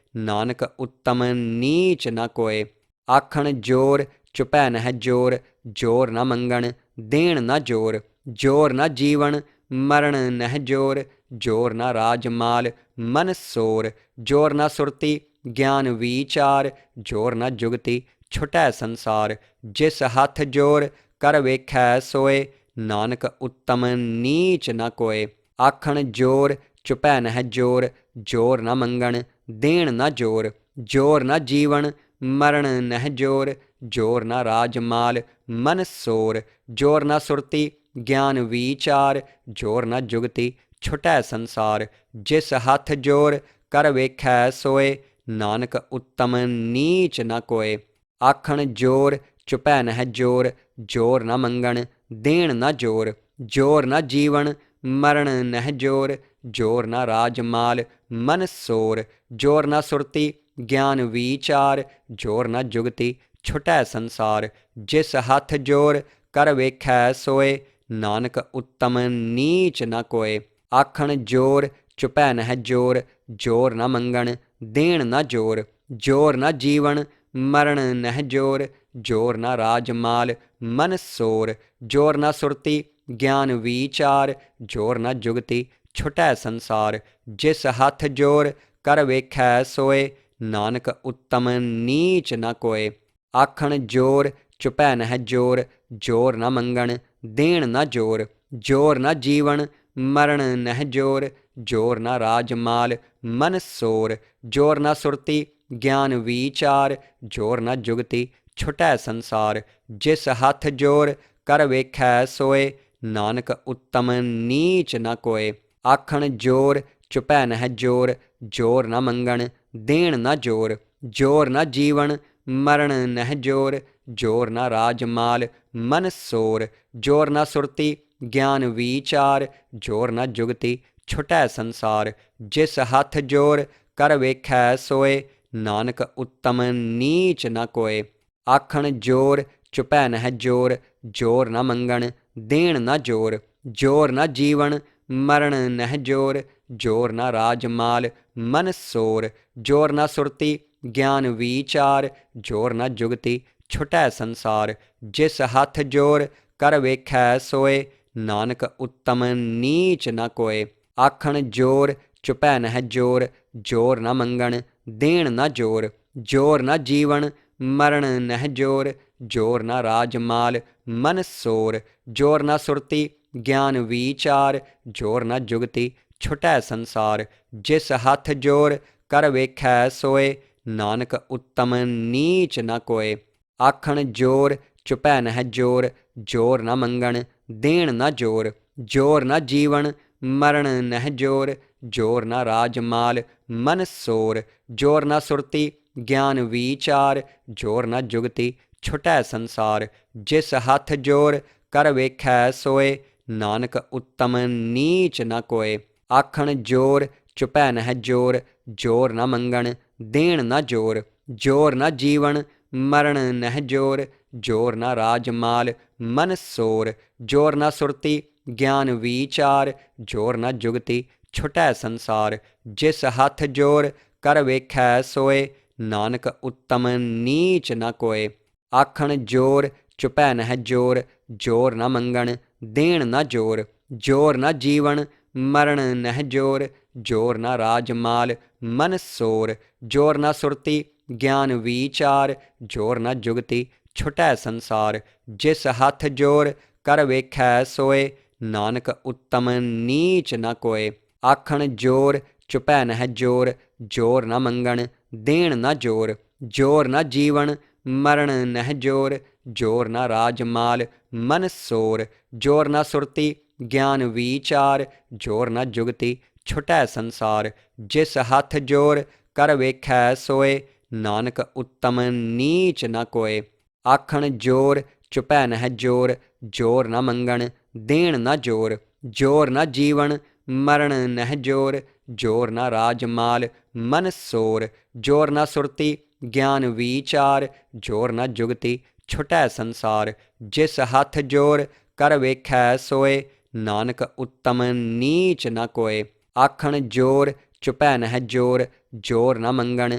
ਨਾਨਕ ਉਤਮ ਨੀਚ ਨ ਕੋਏ। ਆਖਣ ਜੋਰ ਚੁਪੈ ਨਹਿ ਜੋਰ, ਜੋਰ ਨ ਮੰਗਣ ਦੇਣ ਨ ਜੋਰ। ਜੋਰ ਨ ਜੀਵਨ ਮਰਨ ਨਹਿ ਜੋਰ, ਜੋਰ ਨ ਰਾਜ ਮਾਲ ਮਨ ਸੋਰ। ਜੋਰ ਨ ਸੁਰਤੀ ਗਿਆਨ ਵੀਚਾਰ, ਜੋਰ ਨ ਜੁਗਤੀ ਛੁਟੈ ਸੰਸਾਰ। ਜਿਸ ਹੱਥ ਜੋਰ ਕਰ ਵੇਖੈ ਸੋਏ, ਨਾਨਕ ਉਤਮ ਨੀਚ ਨ ਕੋਏ। ਆਖਣ ਜੋਰ ਚੁਪੈ ਨਹਿ ਜੋਰ, ਜੋਰ ਨ ਮੰਗਣ ਦੇਣ ਨ ਜੋਰ। ਜੋਰ ਨ ਜੀਵਨ ਮਰਨ ਨਹਿ ਜੋਰ, ਜੋਰ ਨ ਰਾਜ ਮਾਲ ਮਨ ਸੋਰ। ਜੋਰ ਨ ਸੁਰਤੀ ਗਿਆਨ ਵੀਚਾਰ, ਜੋਰ ਨ ਜੁਗਤੀ ਛੁਟੈ ਸੰਸਾਰ। ਜਿਸ ਹੱਥ ਜੋਰ ਕਰ ਵੇਖੈ ਸੋਏ, ਨਾਨਕ ਉਤਮ ਨੀਚ ਨ ਕੋਏ। ਆਖਣ ਜੋਰ ਚੁਪੈ ਨਹਿ ਜੋਰ, ਜੋਰ ਨ ਮੰਗਣ ਦੇਣ ਨ ਜੋਰ। ਜੋਰ ਨ ਜੀਵਨ ਮਰਨ ਨਹਿ ਜੋਰ, ਜੋਰ ਨ ਰਾਜ ਮਾਲ ਮਨ ਸੋਰ। ਜੋਰ ਨ ਸੁਰਤੀ ਗਿਆਨ ਵੀਚਾਰ, ਜੋਰ ਨ ਜੁਗਤੀ ਛੁਟੈ ਸੰਸਾਰ। ਜਿਸ ਹੱਥ ਜੋਰ ਕਰ ਵੇਖੈ ਸੋਏ, ਨਾਨਕ ਉਤਮ ਨੀਚ ਨ ਕੋਏ। ਆਖਣ ਜੋਰ ਚੁਪੈ ਨਹਿ ਜੋਰ, ਜੋਰ ਨ ਮੰਗਣ ਦੇਣ ਨ ਜੋਰ। ਜੋਰ ਨ ਜੀਵਨ ਮਰਨ ਨਹਿ ਜੋਰ, ਜੋਰ ਨ ਰਾਜ ਮਾਲ ਮਨ ਸੋਰ। ਜੋਰ ਨ ਸੁਰਤੀ ਗਿਆਨ ਵੀਚਾਰ, ਜੋਰ ਨ ਜੁਗਤੀ ਛੁਟੈ ਸੰਸਾਰ। ਜਿਸ ਹੱਥ ਜੋਰ ਕਰ ਵੇਖੈ ਸੋਏ, ਨਾਨਕ ਉਤਮ ਨੀਚ ਨ ਕੋਏ। ਆਖਣ ਜੋਰ ਚੁਪੈ ਨਹਿ ਜੋਰ, ਜੋਰ ਨ ਮੰਗਣ ਦੇਣ ਨ ਜੋਰ। ਜੋਰ ਨ ਜੀਵਨ ਮਰਨ ਨਹਿ ਜੋਰ, ਜੋਰ ਨ ਰਾਜ ਮਾਲ ਮਨ ਸੋਰ। ਜੋਰ ਨ ਸੁਰਤੀ ਗਿਆਨ ਵੀਚਾਰ, ਜੋਰ ਨ ਜੁਗਤੀ ਛੁਟੈ ਸੰਸਾਰ। ਜਿਸ ਹੱਥ ਜੋਰ ਕਰ ਵੇਖੈ ਸੋਏ, ਨਾਨਕ ਉਤਮ ਨੀਚ ਨ ਕੋਏ। ਆਖਣ ਜੋਰ ਚੁਪੈ ਨਹਿ ਜੋਰ, ਜੋਰ ਨ ਮੰਗਣ ਦੇਣ ਨ ਜੋਰ। ਜੋਰ ਨ ਜੀਵਨ ਮਰਨ ਨਹਿ ਜੋਰ, ਜੋਰ ਨ ਰਾਜ ਮਾਲ ਮਨ ਸੋਰ। ਜੋਰ ਨ ਸੁਰਤੀ ਗਿਆਨ ਵੀਚਾਰ, ਜੋਰ ਨ ਜੁਗਤੀ ਛੁਟੈ ਸੰਸਾਰ। ਜਿਸ ਹੱਥ ਜੋਰ ਕਰ ਵੇਖੈ ਸੋਏ, ਨਾਨਕ ਉਤਮ ਨੀਚ ਨ ਕੋਏ। ਆਖਣ ਜੋਰ ਚੁਪੈ ਨਹਿ ਜੋਰ, ਜੋਰ ਨ ਮੰਗਣ ਦੇਣ ਨ ਜੋਰ। ਜੋਰ ਨ ਜੀਵਨ ਮਰਨ ਨਹਿ ਜੋਰ, ਜੋਰ ਨ ਰਾਜ ਮਾਲ ਮਨ ਸੋਰ। ਜੋਰ ਨ ਸੁਰਤੀ ਗਿਆਨ ਵੀਚਾਰ, ਜੋਰ ਨ ਜੁਗਤੀ ਛੁਟੈ ਸੰਸਾਰ। ਜਿਸ ਹੱਥ ਜੋਰ ਕਰ ਵੇਖੈ ਸੋਏ, ਨਾਨਕ ਉਤਮ ਨੀਚ ਨ ਕੋਏ। ਆਖਣ ਜੋਰ ਚੁਪੈ ਨਹਿ ਜੋਰ, ਜੋਰ ਨ ਮੰਗਣ ਦੇਣ ਨ ਜੋਰ। ਜੋਰ ਨ ਜੀਵਨ ਮਰਨ ਨਹਿ ਜੋਰ, ਜੋਰ ਨ ਰਾਜ ਮਾਲ ਮਨ ਸੋਰ। ਜੋਰ ਨ ਸੁਰਤੀ ਗਿਆਨ ਵੀਚਾਰ, ਜੋਰ ਨ ਜੁਗਤੀ ਛੁਟੈ ਸੰਸਾਰ। ਜਿਸ ਹੱਥ ਜੋਰ ਕਰ ਵੇਖੈ ਸੋਏ, ਨਾਨਕ ਉਤਮ ਨੀਚ ਨ ਕੋਏ। ਆਖਣ ਜੋਰ ਚੁਪੈ ਨਹਿ ਜੋਰ, ਜੋਰ ਨ ਮੰਗਣ ਦੇਣ ਨ ਜੋਰ। ਜੋਰ ਨ ਜੀਵਨ ਮਰਨ ਨਹਿ ਜੋਰ, ਜੋਰ ਨ ਰਾਜ ਮਾਲ ਮਨ ਸੋਰ। ਜੋਰ ਨ ਸੁਰਤੀ ਗਿਆਨ ਵੀਚਾਰ, ਜੋਰ ਨ ਜੁਗਤੀ ਛੁਟੈ ਸੰਸਾਰ। ਜਿਸ ਹੱਥ ਜੋਰ ਕਰ ਵੇਖੈ ਸੋਏ, ਨਾਨਕ ਉਤਮ ਨੀਚ ਨ ਕੋਏ। ਆਖਣ ਜੋਰ ਚੁਪੈ ਨਹਿ ਜੋਰ, ਜੋਰ ਨ ਮੰਗਣ ਦੇਣ ਨ ਜੋਰ। ਜੋਰ ਨ ਜੀਵਨ ਮਰਨ ਨਹਿ ਜੋਰ, ਜੋਰ ਨ ਰਾਜ ਮਾਲ ਮਨ ਸੋਰ। ਜੋਰ ਨ ਸੁਰਤੀ ਗਿਆਨ ਵੀਚਾਰ, ਜੋਰ ਨ ਜੁਗਤੀ ਛੁਟੈ ਸੰਸਾਰ। ਜਿਸ ਹੱਥ ਜੋਰ ਕਰ ਵੇਖੈ ਸੋਏ, ਨਾਨਕ ਉਤਮ ਨੀਚ ਨ ਕੋਏ। ਆਖਣ ਜੋਰ ਚੁਪੈ ਨਹਿ ਜੋਰ, ਜੋਰ ਨ ਮੰਗਣ ਦੇਣ ਨ ਜੋਰ। ਜੋਰ ਨ ਜੀਵਨ ਮਰਨ ਨਹਿ ਜੋਰ, ਜੋਰ ਨ ਰਾਜ ਮਾਲ ਮਨ ਸੋਰ। ਜੋਰ ਨ ਸੁਰਤੀ ਗਿਆਨ ਵੀਚਾਰ, ਜੋਰ ਨ ਜੁਗਤੀ ਛੁਟੈ ਸੰਸਾਰ। ਜਿਸ ਹੱਥ ਜੋਰ ਕਰ ਵੇਖੈ ਸੋਏ, ਨਾਨਕ ਉਤਮ ਨੀਚ ਨ ਕੋਏ। ਆਖਣ ਜੋਰ ਚੁਪੈ ਨਹਿ ਜੋਰ, ਜੋਰ ਨ ਮੰਗਣ ਦੇਣ ਨ ਜੋਰ। ਜੋਰ ਨ ਜੀਵਨ ਮਰਨ ਨਹਿ ਜੋਰ, ਜੋਰ ਨ ਰਾਜ ਮਾਲ ਮਨ ਸੋਰ। ਜੋਰ ਨ ਸੁਰਤੀ ਗਿਆਨ ਵੀਚਾਰ, ਜੋਰ ਨ ਜੁਗਤੀ ਛੁਟੈ ਸੰਸਾਰ। ਜਿਸ ਹੱਥ ਜੋਰ ਕਰ ਵੇਖੈ ਸੋਏ, ਨਾਨਕ ਉਤਮ ਨੀਚ ਨ ਕੋਏ। ਆਖਣ ਜੋਰ ਚੁਪੈ ਨਹਿ ਜੋਰ, ਜੋਰ ਨ ਮੰਗਣ ਦੇਣ ਨ ਜੋਰ। ਜੋਰ ਨ ਜੀਵਨ ਮਰਨ ਨਹਿ ਜੋਰ, ਜੋਰ ਨ ਰਾਜ ਮਾਲ ਮਨ ਸੋਰ। ਜੋਰ ਨ ਸੁਰਤੀ ਗਿਆਨ ਵੀਚਾਰ, ਜੋਰ ਨ ਜੁਗਤੀ ਛੁਟੈ ਸੰਸਾਰ। ਜਿਸ ਹੱਥ ਜੋਰ ਕਰ ਵੇਖੈ ਸੋਏ, ਨਾਨਕ ਉਤਮ ਨੀਚ ਨ ਕੋਏ। ਆਖਣ ਜੋਰ ਚੁਪੈ ਨਹਿ ਜੋਰ, ਜੋਰ ਨ ਮੰਗਣ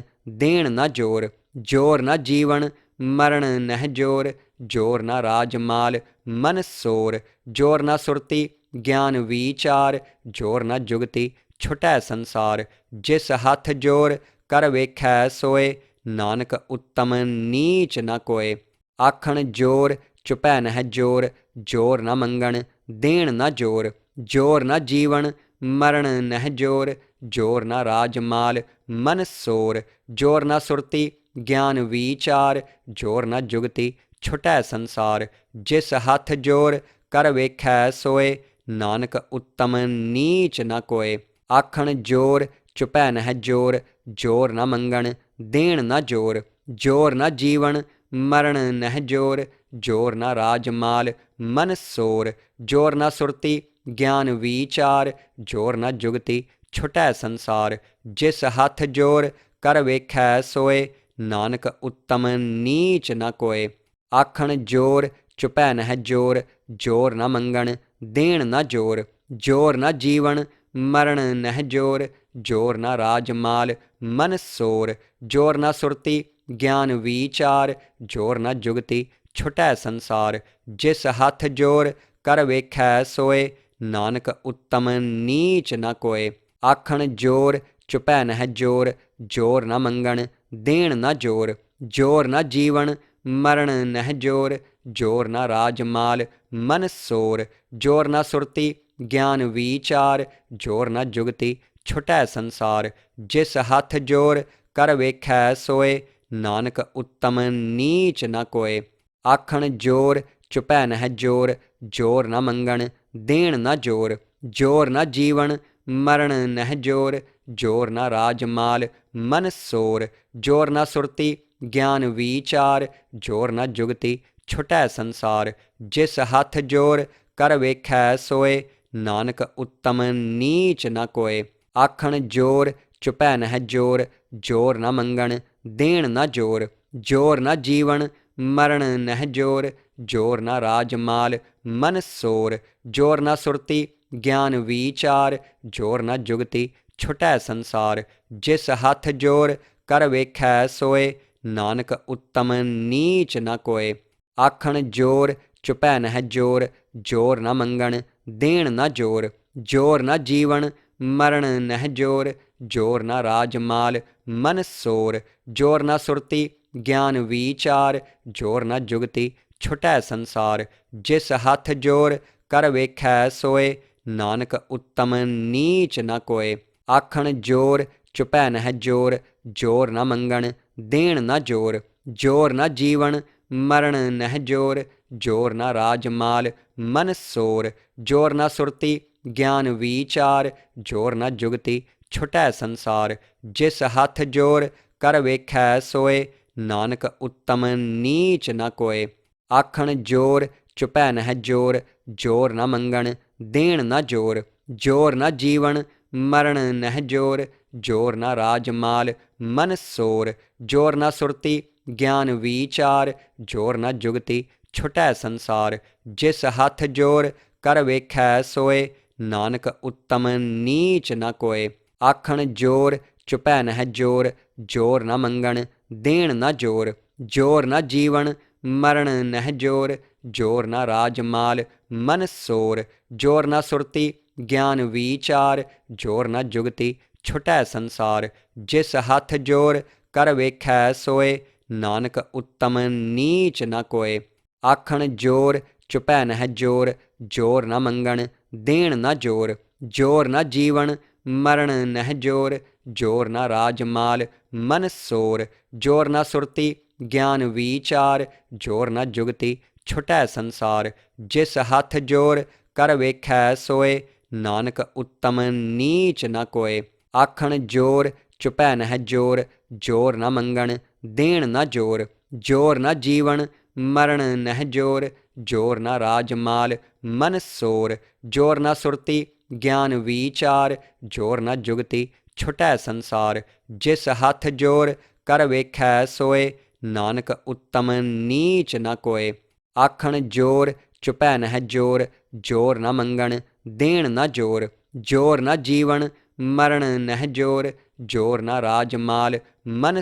ਦੇਣ ਨ ਜੋਰ, ਜੋਰ ਨ ਜੀਵਨ ਮਰਨ ਨਹਿ ਜੋਰ, ਜੋਰ ਨ ਰਾਜ ਮਾਲ ਮਨ ਸੋਰ, ਜੋਰ ਨ ਸੁਰਤੀ ਗਿਆਨ ਵੀਚਾਰ, ਜੋਰ ਨ ਜੁਗਤੀ ਛੁਟੈ ਸੰਸਾਰ, ਜਿਸ ਹੱਥ ਜੋਰ ਕਰ ਵੇਖੈ ਸੋਏ, ਨਾਨਕ ਉੱਤਮ ਨੀਚ ਨ ਕੋਏ। ਆਖਣ ਜੋਰ ਚੁਪੈ ਨਹਿ ਜੋਰ, ਜੋਰ ਨ ਮੰਗਣ ਦੇਣ ਨ ਜੋਰ, ਜੋਰ ਨ ਜੀਵਨ ਮਰਨ ਨਹਿ ਜੋਰ, ਜੋਰ ਨ ਰਾਜ ਮਾਲ ਮਨ ਸੋਰ, ਜੋਰ ਨ ਸੁਰਤੀ ਗਿਆਨ ਵੀਚਾਰ, ਜੋਰ ਨ ਜੁਗਤੀ ਛੁਟੈ ਸੰਸਾਰ, ਜਿਸ ਹੱਥ ਜੋਰ ਕਰ ਵੇਖੈ ਸੋਏ, ਨਾਨਕ ਉੱਤਮ ਨੀਚ ਨ ਕੋਏ। ਆਖਣ ਜੋਰ ਚੁਪੈ ਨਹਿ ਜੋਰ, ਜੋਰ ਨ ਮੰਗਣ ਦੇਣ ਨ ਜੋਰ, ਜੋਰ ਨ ਜੀਵਨ ਮਰਨ ਨਹਿ ਜੋਰ, ਜੋਰ ਨ ਰਾਜ ਮਾਲ ਮਨ ਸੋਰ, ਜੋਰ ਨ ਸੁਰਤੀ ਗਿਆਨ ਵੀਚਾਰ, ਜੋਰ ਨ ਜੁਗਤੀ ਛੁਟੈ ਸੰਸਾਰ, ਜਿਸ ਹੱਥ ਜੋਰ ਕਰ ਵੇਖੈ ਸੋਏ, ਨਾਨਕ ਉੱਤਮ ਨੀਚ ਨ ਕੋਏ। ਆਖਣ ਜੋਰ ਚੁਪੈ ਨਹਿ ਜੋਰ, ਜੋਰ ਨ ਮੰਗਣ ਦੇਣ ਨ ਜੋਰ, ਜੋਰ ਨ ਜੀਵਨ ਮਰਨ ਨਹਿ ਜੋਰ, ਜੋਰ ਨ ਰਾਜ ਮਾਲ ਮਨ ਸੋਰ, ਜੋਰ ਨ ਸੁਰਤੀ ਗਿਆਨ ਵੀਚਾਰ, ਜੋਰ ਨ ਜੁਗਤੀ ਛੁਟੈ ਸੰਸਾਰ, ਜਿਸ ਹੱਥ ਜੋਰ ਕਰ ਵੇਖੈ ਸੋਏ, ਨਾਨਕ ਉੱਤਮ ਨੀਚ ਨ ਕੋਏ। ਆਖਣ ਜੋਰ ਚੁਪੈ ਨਹਿ ਜੋਰ, ਜੋਰ ਨ ਮੰਗਣ ਦੇਣ ਨ ਜੋਰ, ਜੋਰ ਨ ਜੀਵਨ ਮਰਨ ਨਹਿ ਜੋਰ, ਜੋਰ ਨ ਰਾਜ ਮਾਲ ਮਨ ਸੋਰ, ਜੋਰ ਨ ਸੁਰਤੀ ਗਿਆਨ ਵੀਚਾਰ, ਜੋਰ ਨ ਜੁਗਤੀ ਛੁਟੈ ਸੰਸਾਰ, ਜਿਸ ਹੱਥ ਜੋਰ ਕਰ ਵੇਖੈ ਸੋਏ, ਨਾਨਕ ਉੱਤਮ ਨੀਚ ਨ ਕੋਏ। ਆਖਣ ਜੋਰ ਚੁਪੈ ਨਹਿ ਜੋਰ, ਜੋਰ ਨ ਮੰਗਣ ਦੇਣ ਨ ਜੋਰ, ਜੋਰ ਨ ਜੀਵਨ ਮਰਨ ਨਹਿ ਜੋਰ, ਜੋਰ ਨ ਰਾਜ ਮਾਲ ਮਨ ਸੋਰ, ਜੋਰ ਨ ਸੁਰਤੀ ਗਿਆਨ ਵੀਚਾਰ, ਜੋਰ ਨ ਜੁਗਤੀ ਛੁਟੈ ਸੰਸਾਰ, ਜਿਸ ਹੱਥ ਜੋਰ ਕਰ ਵੇਖੈ ਸੋਏ, ਨਾਨਕ ਉੱਤਮ ਨੀਚ ਨ ਕੋਏ। ਆਖਣ ਜੋਰ ਚੁਪੈ ਨਹਿ ਜੋਰ, ਜੋਰ ਨ ਮੰਗਣ ਦੇਣ ਨ ਜੋਰ, ਜੋਰ ਨ ਜੀਵਨ ਮਰਨ ਨਹਿ ਜੋਰ, ਜੋਰ ਨ ਰਾਜ ਮਾਲ ਮਨ ਸੋਰ, ਜੋਰ ਨ ਸੁਰਤੀ ਗਿਆਨ ਵੀਚਾਰ, ਜੋਰ ਨ ਜੁਗਤੀ ਛੁਟੈ ਸੰਸਾਰ, ਜਿਸ ਹੱਥ ਜੋਰ ਕਰ ਵੇਖੈ ਸੋਏ, ਨਾਨਕ ਉੱਤਮ ਨੀਚ ਨ ਕੋਏ। ਆਖਣ ਜੋਰ ਚੁਪੈ ਨਹਿ ਜੋਰ, ਜੋਰ ਨ ਮੰਗਣ ਦੇਣ ਨ ਜੋਰ, ਜੋਰ ਨ ਜੀਵਨ ਮਰਨ ਨਹਿ ਜੋਰ, ਜੋਰ ਨ ਰਾਜ ਮਾਲ ਮਨ ਸੋਰ, ਜੋਰ ਨ ਸੁਰਤੀ ਗਿਆਨ ਵੀਚਾਰ, ਜੋਰ ਨ ਜੁਗਤੀ ਛੁਟੈ ਸੰਸਾਰ, ਜਿਸ ਹੱਥ ਜੋਰ ਕਰ ਵੇਖੈ ਸੋਏ, ਨਾਨਕ ਉੱਤਮ ਨੀਚ ਨ ਕੋਏ। ਆਖਣ ਜੋਰ ਚੁਪੈ ਨਹਿ ਜੋਰ, ਜੋਰ ਨ ਮੰਗਣ ਦੇਣ ਨ ਜੋਰ, ਜੋਰ ਨ ਜੀਵਨ ਮਰਨ ਨਹਿ ਜੋਰ, ਜੋਰ ਨ ਰਾਜ ਮਾਲ ਮਨ ਸੋਰ, ਜੋਰ ਨ ਸੁਰਤੀ ਗਿਆਨ ਵੀਚਾਰ, ਜੋਰ ਨ ਜੁਗਤੀ ਛੁਟੈ ਸੰਸਾਰ, ਜਿਸ ਹੱਥ ਜੋਰ ਕਰ ਵੇਖੈ ਸੋਏ, ਨਾਨਕ ਉੱਤਮ ਨੀਚ ਨ ਕੋਏ। ਆਖਣ ਜੋਰ ਚੁਪੈ ਨਹਿ ਜੋਰ, ਜੋਰ ਨ ਮੰਗਣ ਦੇਣ ਨ ਜੋਰ, ਜੋਰ ਨ ਜੀਵਨ ਮਰਨ ਨਹਿ ਜੋਰ, ਜੋਰ ਨ ਰਾਜ ਮਾਲ ਮਨ ਸੋਰ, ਜੋਰ ਨ ਸੁਰਤੀ ਗਿਆਨ ਵੀਚਾਰ, ਜੋਰ ਨ ਜੁਗਤੀ ਛੁਟੈ ਸੰਸਾਰ, ਜਿਸ ਹੱਥ ਜੋਰ ਕਰ ਵੇਖੈ ਸੋਏ, ਨਾਨਕ ਉੱਤਮ ਨੀਚ ਨ ਕੋਏ। ਆਖਣ ਜੋਰ ਚੁਪੈ ਨਹਿ ਜੋਰ, ਜੋਰ ਨ ਮੰਗਣ ਦੇਣ ਨ ਜੋਰ, ਜੋਰ ਨ ਜੀਵਨ ਮਰਨ ਨਹਿ ਜੋਰ, ਜੋਰ ਨ ਰਾਜ ਮਾਲ ਮਨ ਸੋਰ, ਜੋਰ ਨ ਸੁਰਤੀ ਗਿਆਨ ਵੀਚਾਰ, ਜੋਰ ਨ ਜੁਗਤੀ ਛੁਟੈ ਸੰਸਾਰ, ਜਿਸ ਹੱਥ ਜੋਰ ਕਰ ਵੇਖੈ ਸੋਏ, ਨਾਨਕ ਉੱਤਮ ਨੀਚ ਨ ਕੋਏ। ਆਖਣ ਜੋਰ ਚੁਪੈ ਨਹਿ ਜੋਰ, ਜੋਰ ਨ ਮੰਗਣ ਦੇਣ ਨ ਜੋਰ, ਜੋਰ ਨ ਜੀਵਨ ਮਰਨ ਨਹਿ ਜੋਰ, ਜੋਰ ਨ ਰਾਜ ਮਾਲ ਮਨ ਸੋਰ, ਜੋਰ ਨ ਸੁਰਤੀ ਗਿਆਨ ਵੀਚਾਰ, ਜੋਰ ਨ ਜੁਗਤੀ ਛੁਟੈ ਸੰਸਾਰ, ਜਿਸ ਹੱਥ ਜੋਰ ਕਰ ਵੇਖੈ ਸੋਏ, ਨਾਨਕ ਉੱਤਮ ਨੀਚ ਨ ਕੋਏ। ਆਖਣ ਜੋਰ ਚੁਪੈ ਨਹਿ ਜੋਰ, ਜੋਰ ਨ ਮੰਗਣ ਦੇਣ ਨ ਜੋਰ, ਜੋਰ ਨ ਜੀਵਨ ਮਰਨ ਨਹਿ ਜੋਰ, ਜੋਰ ਨ ਰਾਜ ਮਾਲ ਮਨ ਸੋਰ, ਜੋਰ ਨ ਸੁਰਤੀ ਗਿਆਨ ਵੀਚਾਰ, ਜੋਰ ਨ ਜੁਗਤੀ ਛੁਟੈ ਸੰਸਾਰ, ਜਿਸ ਹੱਥ ਜੋਰ ਕਰ ਵੇਖੈ ਸੋਏ, ਨਾਨਕ ਉੱਤਮ ਨੀਚ ਨ ਕੋਏ। ਆਖਣ ਜੋਰ ਚੁਪੈ ਨਹਿ ਜੋਰ, ਜੋਰ ਨ ਮੰਗਣ ਦੇਣ ਨ ਜੋਰ, ਜੋਰ ਨ ਜੀਵਨ ਮਰਨ ਨਹਿ ਜੋਰ, ਜੋਰ ਨਾ ਰਾਜ ਮਾਲ ਮਨ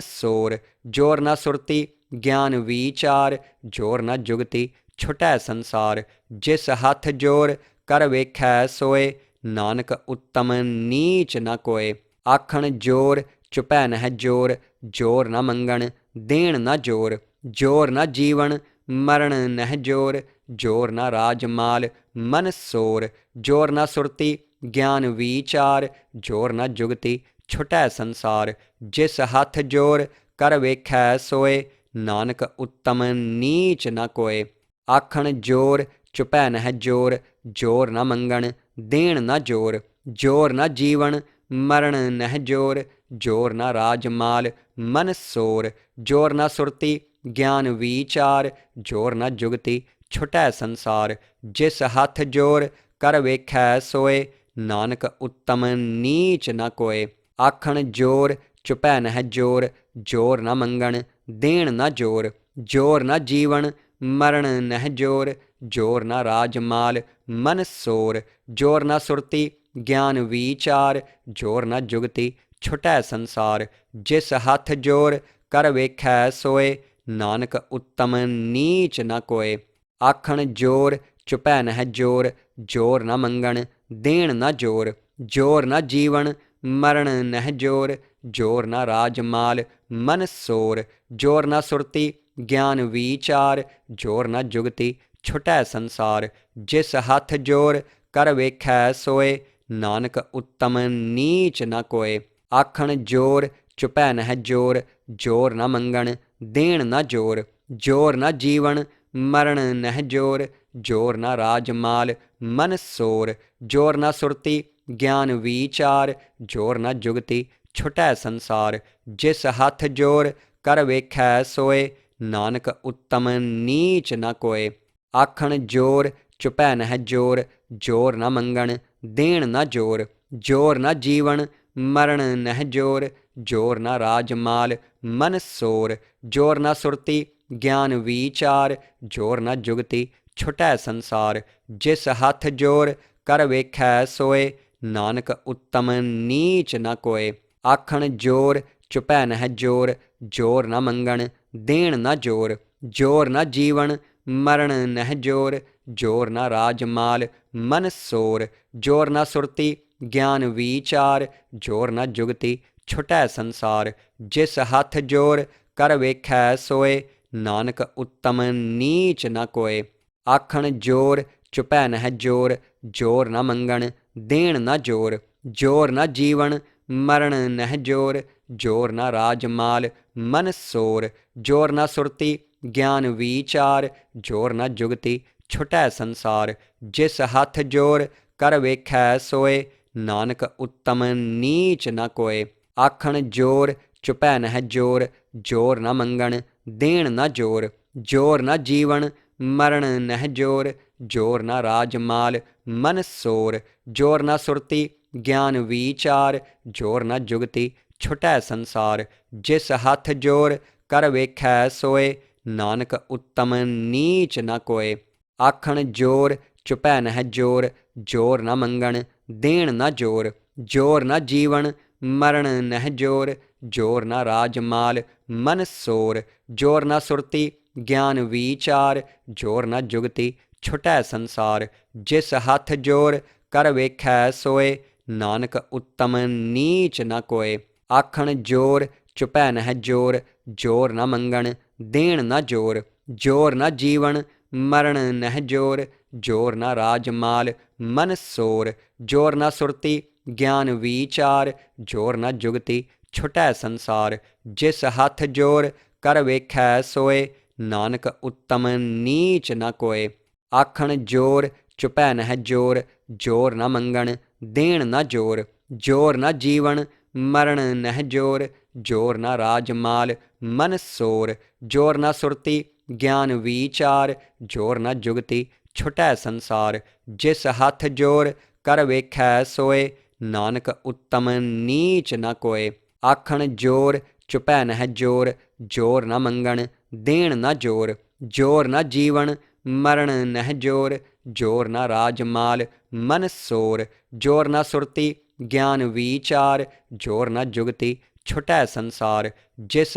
ਸੋਰ। ਜੋਰ ਨਾ ਸੁਰਤੀ ਗਿਆਨ ਵੀਚਾਰ, ਜੋਰ ਨਾ ਜੁਗਤੀ ਛੁਟੈ ਸੰਸਾਰ। ਜਿਸ ਹੱਥ ਜੋਰ ਕਰ ਵੇਖੈ ਸੋਏ, ਨਾਨਕ ਉੱਤਮ ਨੀਚ ਨ ਕੋਏ। ਆਖਣ ਜੋਰ ਚੁਪੈ ਨਹਿ ਜੋਰ, ਜੋਰ ਨ ਮੰਗਣ ਦੇਣ ਨ ਜੋਰ। ਜੋਰ ਨ ਜੀਵਨ ਮਰਨ ਨਹਿ ਜੋਰ, ਜੋਰ ਨ ਰਾਜ ਮਾਲ ਮਨ ਸੋਰ। ਜੋਰ ਨ ਸੁਰਤੀ ਗਿਆਨ ਵੀਚਾਰ, ਜੋਰ ਨ ਜੁਗਤੀ ਛੁਟੈ ਸੰਸਾਰ। ਜਿਸ ਹੱਥ ਜੋਰ ਕਰ ਵੇਖੈ ਸੋਏ, ਨਾਨਕ ਉੱਤਮ ਨੀਚ ਨ ਕੋਏ। ਆਖਣ ਜੋਰ ਚੁਪੈ ਨਹਿ ਜੋਰ, ਜੋਰ ਨ ਮੰਗਣ ਦੇਣ ਨ ਜੋਰ। ਜੋਰ ਨ ਜੀਵਨ ਮਰਨ ਨਹਿ ਜੋਰ, ਜੋਰ ਨ ਰਾਜ ਮਾਲ ਮਨ ਸੋਰ। ਜੋਰ ਨ ਸੁਰਤੀ ਗਿਆਨ ਵੀਚਾਰ, ਜੋਰ ਨ ਜੁਗਤੀ ਛੁਟੈ ਸੰਸਾਰ। ਜਿਸ ਹੱਥ ਜੋਰ ਕਰ ਵੇਖੈ ਸੋਏ, ਨਾਨਕ ਉੱਤਮ ਨੀਚ ਨ ਕੋਏ। ਆਖਣ ਜੋਰ ਚੁਪੈ ਨਹਿ ਜੋਰ, ਜੋਰ ਨ ਮੰਗਣ ਦੇਣ ਨ ਜੋਰ। ਜੋਰ ਨ ਜੀਵਨ ਮਰਨ ਨਹਿ ਜੋਰ, ਜੋਰ ਨ ਰਾਜ ਮਾਲ ਮਨ ਸੋਰ। ਜੋਰ ਨ ਸੁਰਤੀ ਗਿਆਨ ਵੀਚਾਰ, ਜੋਰ ਨ ਜੁਗਤੀ ਛੁਟੈ ਸੰਸਾਰ। ਜਿਸ ਹੱਥ ਜੋਰ ਕਰ ਵੇਖੈ ਸੋਏ, ਨਾਨਕ ਉੱਤਮ ਨੀਚ ਨ ਕੋਏ। ਆਖਣ ਜੋਰ ਚੁਪੈ ਨਹਿ ਜੋਰ, ਜੋਰ ਨ ਮੰਗਣ ਦੇਣ ਨ ਜੋਰ। ਜੋਰ ਨ ਜੀਵਨ ਮਰਨ ਨਹਿ ਜੋਰ, ਜੋਰ ਨ ਰਾਜ ਮਾਲ ਮਨ ਸੋਰ। ਜੋਰ ਨ ਸੁਰਤੀ ਗਿਆਨ ਵੀਚਾਰ, ਜੋਰ ਨ ਜੁਗਤੀ ਛੁਟੈ ਸੰਸਾਰ। ਜਿਸ ਹੱਥ ਜੋਰ ਕਰ ਵੇਖੈ ਸੋਏ, ਨਾਨਕ ਉੱਤਮ ਨੀਚ ਨ ਕੋਏ। ਆਖਣ ਜੋਰ ਚੁਪੈ ਨਹਿ ਜੋਰ, ਜੋਰ ਨ ਮੰਗਣ ਦੇਣ ਨ ਜੋਰ। ਜੋਰ ਨ ਜੀਵਨ ਮਰਨ ਨਹਿ ਜੋਰ, ਜੋਰ ਨ ਰਾਜ ਮਾਲ ਮਨ ਸੋਰ। ਜੋਰ ਨ ਸੁਰਤੀ ਗਿਆਨ ਵੀਚਾਰ, ਜੋਰ ਨ ਜੁਗਤੀ ਛੁਟੈ ਸੰਸਾਰ। ਜਿਸ ਹੱਥ ਜੋਰ ਕਰ ਵੇਖੈ ਸੋਏ, ਨਾਨਕ ਉੱਤਮ ਨੀਚ ਨ ਕੋਏ। ਆਖਣ ਜੋਰ ਚੁਪੈ ਨਹਿ ਜੋਰ, ਜੋਰ ਨ ਮੰਗਣ ਦੇਣ ਨ ਜੋਰ। ਜੋਰ ਨ ਜੀਵਨ ਮਰਨ ਨਹਿ ਜੋਰ, ਜੋਰ ਨ ਰਾਜ ਮਾਲ ਮਨ ਸੋਰ। ਜੋਰ ਨ ਸੁਰਤੀ ਗਿਆਨ ਵੀਚਾਰ, ਜੋਰ ਨ ਜੁਗਤੀ ਛੁਟੈ ਸੰਸਾਰ। ਜਿਸ ਹੱਥ ਜੋਰ ਕਰ ਵੇਖੈ ਸੋਏ, ਨਾਨਕ ਉੱਤਮ ਨੀਚ ਨ ਕੋਏ। ਆਖਣ ਜੋਰ ਚੁਪੈ ਨਹਿ ਜੋਰ, ਜੋਰ ਨ ਮੰਗਣ ਦੇਣ ਨ ਜੋਰ। ਜੋਰ ਨ ਜੀਵਨ ਮਰਨ ਨਹਿ ਜੋਰ, ਜੋਰ ਨ ਰਾਜ ਮਾਲ ਮਨ ਸੋਰ। ਜੋਰ ਨ ਸੁਰਤੀ ਗਿਆਨ ਵੀਚਾਰ, ਜੋਰ ਨ ਜੁਗਤੀ ਛੁਟੈ ਸੰਸਾਰ। ਜਿਸ ਹੱਥ ਜੋਰ ਕਰ ਵੇਖੈ ਸੋਏ, ਨਾਨਕ ਉੱਤਮ ਨੀਚ ਨ ਕੋਏ। ਆਖਣ ਜੋਰ ਚੁਪੈ ਨਹਿ ਜੋਰ, ਜੋਰ ਨ ਮੰਗਣ ਦੇਣ ਨ ਜੋਰ। ਜੋਰ ਨ ਜੀਵਨ ਮਰਨ ਨਹਿ ਜੋਰ, ਜੋਰ ਨ ਰਾਜ ਮਾਲ ਮਨ ਸੋਰ। ਜੋਰ ਨ ਸੁਰਤੀ ਗਿਆਨ ਵੀਚਾਰ, ਜੋਰ ਨ ਜੁਗਤੀ ਛੁਟੈ ਸੰਸਾਰ। ਜਿਸ ਹੱਥ ਜੋਰ ਕਰ ਵੇਖੈ ਸੋਏ, ਨਾਨਕ ਉੱਤਮ ਨੀਚ ਨ ਕੋਏ। ਆਖਣ ਜੋਰ ਚੁਪੈ ਨਹਿ ਜੋਰ, ਜੋਰ ਨ ਮੰਗਣ ਦੇਣ ਨ ਜੋਰ। ਜੋਰ ਨ ਜੀਵਨ ਮਰਨ ਨਹਿ ਜੋਰ, ਜੋਰ ਨ ਰਾਜ ਮਾਲ ਮਨ ਸੋਰ। ਜੋਰ ਨ ਸੁਰਤੀ ਗਿਆਨ ਵੀਚਾਰ, ਜੋਰ ਨ ਜੁਗਤੀ ਛੁਟੈ ਸੰਸਾਰ। ਜਿਸ ਹੱਥ ਜੋਰ ਕਰ ਵੇਖੈ ਸੋਏ, ਨਾਨਕ ਉੱਤਮ ਨੀਚ ਨ ਕੋਏ। ਆਖਣ ਜੋਰ ਚੁਪੈ ਨਹਿ ਜੋਰ, ਜੋਰ ਨ ਮੰਗਣ ਦੇਣ ਨ ਜੋਰ। ਜੋਰ ਨ ਜੀਵਨ ਮਰਨ ਨਹਿ ਜੋਰ, ਜੋਰ ਨ ਰਾਜ ਮਾਲ ਮਨ ਸੋਰ। ਜੋਰ ਨ ਸੁਰਤੀ ਗਿਆਨ ਵੀਚਾਰ, ਜੋਰ ਨ ਜੁਗਤੀ ਛੁਟੈ ਸੰਸਾਰ। ਜਿਸ ਹੱਥ ਜੋਰ ਕਰ ਵੇਖੈ ਸੋਏ, ਨਾਨਕ ਉੱਤਮ ਨੀਚ ਨ ਕੋਏ। ਆਖਣ ਜੋਰ ਚੁਪੈ ਨਹਿ ਜੋਰ, ਜੋਰ ਨ ਮੰਗਣ ਦੇਣ ਨ ਜੋਰ। ਜੋਰ ਨ ਜੀਵਨ ਮਰਨ ਨਹਿ ਜੋਰ, ਜੋਰ ਨ ਰਾਜ ਮਾਲ ਮਨ ਸੋਰ। ਜੋਰ ਨ ਸੁਰਤੀ ਗਿਆਨ ਵੀਚਾਰ, ਜੋਰ ਨ ਜੁਗਤੀ ਛੁਟੈ ਸੰਸਾਰ। ਜਿਸ ਹੱਥ ਜੋਰ ਕਰ ਵੇਖੈ ਸੋਏ, ਨਾਨਕ ਉੱਤਮ ਨੀਚ ਨ ਕੋਏ। ਆਖਣ ਜੋਰ ਚੁਪੈ ਨਹਿ ਜੋਰ, ਜੋਰ ਨ ਮੰਗਣ ਦੇਣ ਨ ਜੋਰ। ਜੋਰ ਨ ਜੀਵਨ ਮਰਨ ਨਹਿ ਜੋਰ, ਜੋਰ ਨ ਰਾਜ ਮਾਲ ਮਨ ਸੋਰ। ਜੋਰ ਨ ਸੁਰਤੀ ਗਿਆਨ ਵੀਚਾਰ, ਜੋਰ ਨ ਜੁਗਤੀ ਛੁਟੈ ਸੰਸਾਰ। ਜਿਸ ਹੱਥ ਜੋਰ ਕਰ ਵੇਖੈ ਸੋਏ, ਨਾਨਕ ਉੱਤਮ ਨੀਚ ਨ ਕੋਏ। ਆਖਣ ਜੋਰ ਚੁਪੈ ਨਹਿ ਜੋਰ, ਜੋਰ ਨ ਮੰਗਣ ਦੇਣ ਨ ਜੋਰ। ਜੋਰ ਨ ਜੀਵਨ ਮਰਨ ਨਹਿ ਜੋਰ, ਜੋਰ ਨ ਰਾਜ ਮਾਲ ਮਨ ਸੋਰ। ਜੋਰ ਨ ਸੁਰਤੀ ਗਿਆਨ ਵੀਚਾਰ ਜੋਰ ਨ ਜੁਗਤੀ ਛੁਟੈ ਸੰਸਾਰ। ਜਿਸ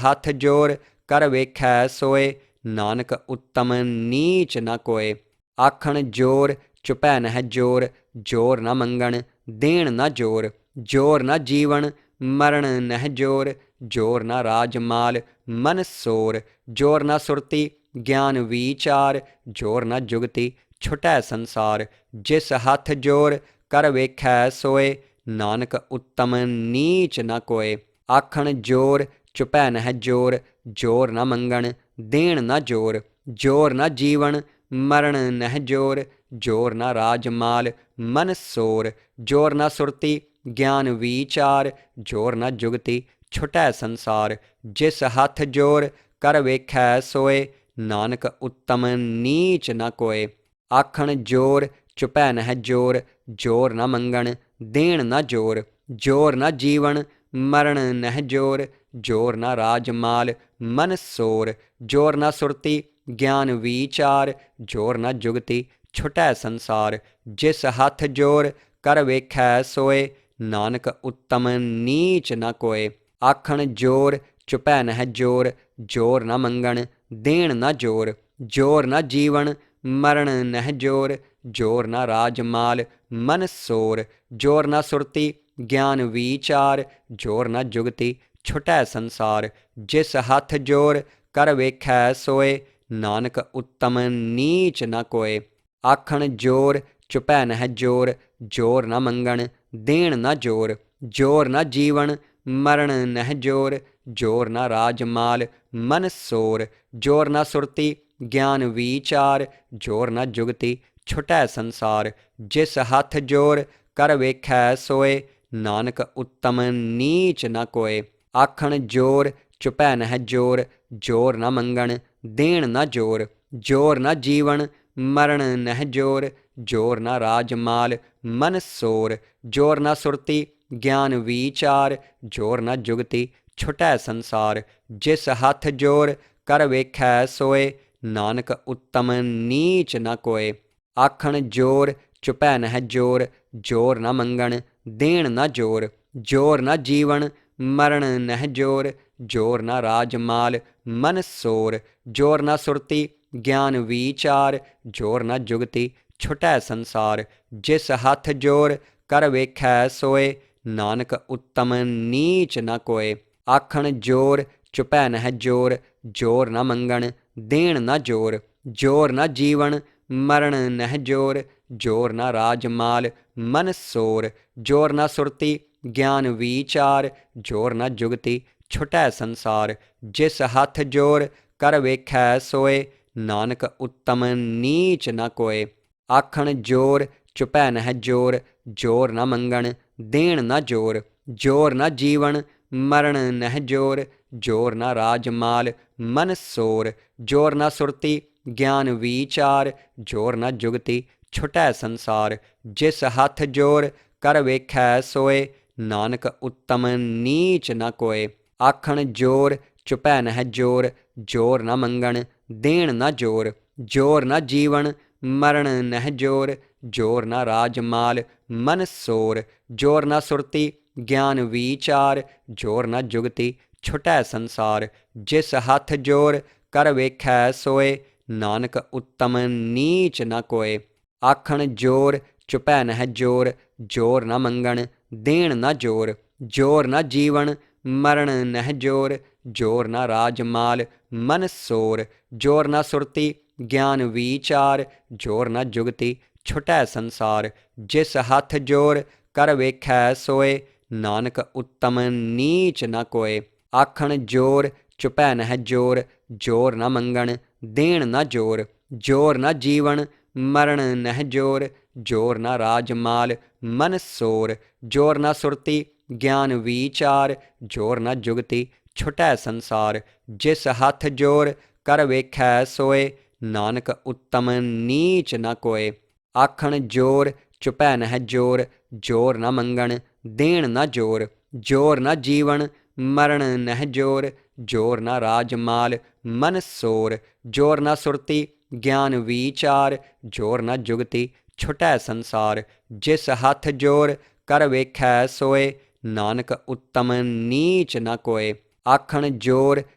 ਹੱਥ ਜੋਰ ਕਰ ਵੇਖੈ ਸੋਏ ਨਾਨਕ ਉੱਤਮ ਨੀਚ ਨ ਕੋਏ। ਆਖਣ ਜੋਰ ਚੁਪੈ ਨਹਿ ਜੋਰ ਜੋਰ ਨ ਮੰਗਣ ਦੇਣ ਨ ਜੋਰ। ਜੋਰ ਨ ਜੀਵਨ ਮਰਨ ਨਹਿ ਜੋਰ ਜੋਰ ਨ ਰਾਜ ਮਾਲ ਮਨ ਸੋਰ। ਜੋਰ ਨ ਸੁਰਤੀ ਗਿਆਨ ਵੀਚਾਰ ਜੋਰ ਨ ਜੁਗਤੀ ਛੁਟੈ ਸੰਸਾਰ। ਜਿਸ ਹੱਥ ਜੋਰ ਕਰ ਵੇਖੈ ਸੋਏ ਨਾਨਕ ਉੱਤਮ ਨੀਚ ਨ ਕੋਏ। ਆਖਣ ਜੋਰ ਚੁਪੈ ਨਹਿ ਜੋਰ ਜੋਰ ਨ ਮੰਗਣ ਦੇਣ ਨ ਜੋਰ। ਜੋਰ ਨ ਜੀਵਨ ਮਰਨ ਨਹਿ ਜੋਰ ਜੋਰ ਨ ਰਾਜ ਮਾਲ ਮਨ ਸੋਰ। ਜੋਰ ਨ ਸੁਰਤੀ ਗਿਆਨ ਵੀਚਾਰ ਜੋਰ ਨ ਜੁਗਤੀ ਛੁਟੈ ਸੰਸਾਰ। ਜਿਸ ਹੱਥ ਜੋਰ ਕਰ ਵੇਖੈ ਸੋਏ ਨਾਨਕ ਉੱਤਮ ਨੀਚ ਨ ਕੋਏ। ਆਖਣ ਜੋਰ ਚੁਪੈ ਨਹਿ ਜੋਰ ਜੋਰ ਨ ਮੰਗਣ ਦੇਣ ਨ ਜੋਰ। ਜੋਰ ਨ ਜੀਵਨ ਮਰਨ ਨਹਿ ਜੋਰ ਜੋਰ ਨ ਰਾਜ ਮਾਲ ਮਨ ਸੋਰ। ਜੋਰ ਨ ਸੁਰਤੀ ਗਿਆਨ ਵੀਚਾਰ ਜੋਰ ਨ ਜੁਗਤੀ ਛੁਟੈ ਸੰਸਾਰ। ਜਿਸ ਹੱਥ ਜੋਰ ਕਰ ਵੇਖੈ ਸੋਏ ਨਾਨਕ ਉੱਤਮ ਨੀਚ ਨ ਕੋਏ। ਆਖਣ ਜੋਰ ਚੁਪੈ ਨਹਿ ਜੋਰ ਜੋਰ ਨ ਮੰਗਣ ਦੇਣ ਨ ਜੋਰ। ਜੋਰ ਨ ਜੀਵਨ ਮਰਨ ਨਹਿ ਜੋਰ ਜੋਰ ਨ ਰਾਜ ਮਾਲ ਮਨ ਸੋਰ। ਜੋਰ ਨ ਸੁਰਤੀ ਗਿਆਨ ਵੀਚਾਰ ਜੋਰ ਨ ਜੁਗਤੀ ਛੁਟੈ ਸੰਸਾਰ। ਜਿਸ ਹੱਥ ਜੋਰ ਕਰ ਵੇਖੈ ਸੋਏ ਨਾਨਕ ਉੱਤਮ ਨੀਚ ਨ ਕੋਏ। ਆਖਣ ਜੋਰ ਚੁਪੈ ਨਹਿ ਜੋਰ ਜੋਰ ਨ ਮੰਗਣ ਦੇਣ ਨ ਜੋਰ। ਜੋਰ ਨ ਜੀਵਨ ਮਰਨ ਨਹਿ ਜੋਰ ਜੋਰ ਨ ਰਾਜ ਮਾਲ ਮਨ ਸੋਰ। ਜੋਰ ਨ ਸੁਰਤੀ ਗਿਆਨ ਵੀਚਾਰ ਜੋਰ ਨ ਜੁਗਤੀ ਛੁਟੈ ਸੰਸਾਰ। ਜਿਸ ਹੱਥ ਜੋਰ ਕਰ ਵੇਖੈ ਸੋਏ ਨਾਨਕ ਉੱਤਮ ਨੀਚ ਨ ਕੋਏ। ਆਖਣ ਜੋਰ ਚੁਪੈ ਨਹਿ ਜੋਰ ਜੋਰ ਨ ਮੰਗਣ ਦੇਣ ਨ ਜੋਰ। ਜੋਰ ਨ ਜੀਵਨ ਮਰਨ ਨਹਿ ਜੋਰ ਜੋਰ ਨ ਰਾਜ ਮਾਲ ਮਨ ਸੋਰ। ਜੋਰ ਨ ਸੁਰਤੀ ਗਿਆਨ ਵੀਚਾਰ ਜੋਰ ਨ ਜੁਗਤੀ ਛੁਟੈ ਸੰਸਾਰ। ਜਿਸ ਹੱਥ ਜੋਰ ਕਰ ਵੇਖੈ ਸੋਏ ਨਾਨਕ ਉੱਤਮ ਨੀਚ ਨ ਕੋਏ। ਆਖਣ ਜੋਰ ਚੁਪੈ ਨਹਿ ਜੋਰ ਜੋਰ ਨ ਮੰਗਣ ਦੇਣ ਨ ਜੋਰ। ਜੋਰ ਨ ਜੀਵਨ ਮਰਨ ਨਹਿ ਜੋਰ ਜੋਰ ਨ ਰਾਜ ਮਾਲ ਮਨ ਸੋਰ। ਜੋਰ ਨ ਸੁਰਤੀ ਗਿਆਨ ਵੀਚਾਰ ਜੋਰ ਨ ਜੁਗਤੀ ਛੁਟੈ ਸੰਸਾਰ। ਜਿਸ ਹੱਥ ਜੋਰ ਕਰ ਵੇਖੈ ਸੋਏ ਨਾਨਕ ਉੱਤਮ ਨੀਚ ਨ ਕੋਏ। ਆਖਣ ਜੋਰ ਚੁਪੈ ਨਹਿ ਜੋਰ ਜੋਰ ਨ ਮੰਗਣ ਦੇਣ ਨ ਜੋਰ। ਜੋਰ ਨ ਜੀਵਨ ਮਰਨ ਨਹਿ ਜੋਰ ਜੋਰ ਨ ਰਾਜ ਮਾਲ ਮਨ ਸੋਰ। ਜੋਰ ਨ ਸੁਰਤੀ ਗਿਆਨ ਵੀਚਾਰ ਜੋਰ ਨ ਜੁਗਤੀ ਛੁਟੈ ਸੰਸਾਰ। ਜਿਸ ਹੱਥ ਜੋਰ ਕਰ ਵੇਖੈ ਸੋਏ ਨਾਨਕ ਉੱਤਮ ਨੀਚ ਨ ਕੋਏ। ਆਖਣ ਜੋਰ ਚੁਪੈ ਨਹਿ ਜੋਰ ਜੋਰ ਨ ਮੰਗਣ ਦੇਣ ਨ ਜੋਰ। ਜੋਰ ਨ ਜੀਵਨ ਮਰਨ ਨਹਿ ਜੋਰ ਜੋਰ ਨ ਰਾਜ ਮਾਲ ਮਨ ਸੋਰ। ਜੋਰ ਨ ਸੁਰਤੀ ਗਿਆਨ ਵੀਚਾਰ ਜੋਰ ਨ ਜੁਗਤੀ ਛੁਟੈ ਸੰਸਾਰ। ਜਿਸ ਹੱਥ ਜੋਰ ਕਰ ਵੇਖੈ ਸੋਏ ਨਾਨਕ ਉੱਤਮ ਨੀਚ ਨ ਕੋਏ। ਆਖਣ ਜੋਰ ਚੁਪੈ ਨਹਿ ਜੋਰ ਜੋਰ ਨ ਮੰਗਣ ਦੇਣ ਨ ਜੋਰ। ਜੋਰ ਨ ਜੀਵਨ ਮਰਨ ਨਹਿ ਜੋਰ ਜੋਰ ਨ ਰਾਜ ਮਾਲ ਮਨ ਸੋਰ। ਜੋਰ ਨ ਸੁਰਤੀ ਗਿਆਨ ਵੀਚਾਰ ਜੋਰ ਨ ਜੁਗਤੀ ਛੁਟੈ ਸੰਸਾਰ। ਜਿਸ ਹੱਥ ਜੋਰ ਕਰ ਵੇਖੈ ਸੋਏ ਨਾਨਕ ਉੱਤਮ ਨੀਚ ਨ ਕੋਏ। ਆਖਣ ਜੋਰ ਚੁਪੈ ਨਹਿ ਜੋਰ ਜੋਰ ਨ ਮੰਗਣ ਦੇਣ ਨ ਜੋਰ। ਜੋਰ ਨ ਜੀਵਨ ਮਰਨ ਨਹਿ ਜੋਰ ਜੋਰ ਨ ਰਾਜ ਮਾਲ ਮਨ ਸੋਰ। ਜੋਰ ਨ ਸੁਰਤੀ ਗਿਆਨ ਵੀਚਾਰ ਜੋਰ ਨ ਜੁਗਤੀ ਛੁਟੈ ਸੰਸਾਰ। ਜਿਸ ਹੱਥ ਜੋਰ ਕਰ ਵੇਖੈ ਸੋਏ ਨਾਨਕ ਉੱਤਮ ਨੀਚ ਨ ਕੋਏ। ਆਖਣ ਜੋਰ ਚੁਪੈ ਨਹਿ ਜੋਰ ਜੋਰ ਨ ਮੰਗਣ ਦੇਣ ਨ ਜੋਰ। ਜੋਰ ਨ ਜੀਵਨ ਮਰਨ ਨਹਿ ਜੋਰ ਜੋਰ ਨ ਰਾਜ ਮਾਲ ਮਨ ਸੋਰ। ਜੋਰ ਨ ਸੁਰਤੀ ਗਿਆਨ ਵੀਚਾਰ ਜੋਰ ਨ ਜੁਗਤੀ ਛੁਟੈ ਸੰਸਾਰ। ਜਿਸ ਹੱਥ ਜੋਰ ਕਰ ਵੇਖੈ ਸੋਏ ਨਾਨਕ ਉੱਤਮ ਨੀਚ ਨ ਕੋਏ। ਆਖਣ ਜੋਰ ਚੁਪੈ ਨਹਿ ਜੋਰ ਜੋਰ ਨ ਮੰਗਣ ਦੇਣ ਨ ਜੋਰ। ਜੋਰ ਨ ਜੀਵਨ ਮਰਨ ਨਹਿ ਜੋਰ ਜੋਰ ਨ ਰਾਜ ਮਾਲ ਮਨ ਸੋਰ। ਜੋਰ ਨ ਸੁਰਤੀ ਗਿਆਨ ਵੀਚਾਰ ਜੋਰ ਨ ਜੁਗਤੀ ਛੁਟੈ ਸੰਸਾਰ। ਜਿਸ ਹੱਥ ਜੋਰ ਕਰ ਵੇਖੈ ਸੋਏ, ਨਾਨਕ ਉੱਤਮ ਨੀਚ ਨ ਕੋਏ। ਆਖਣ ਜੋਰ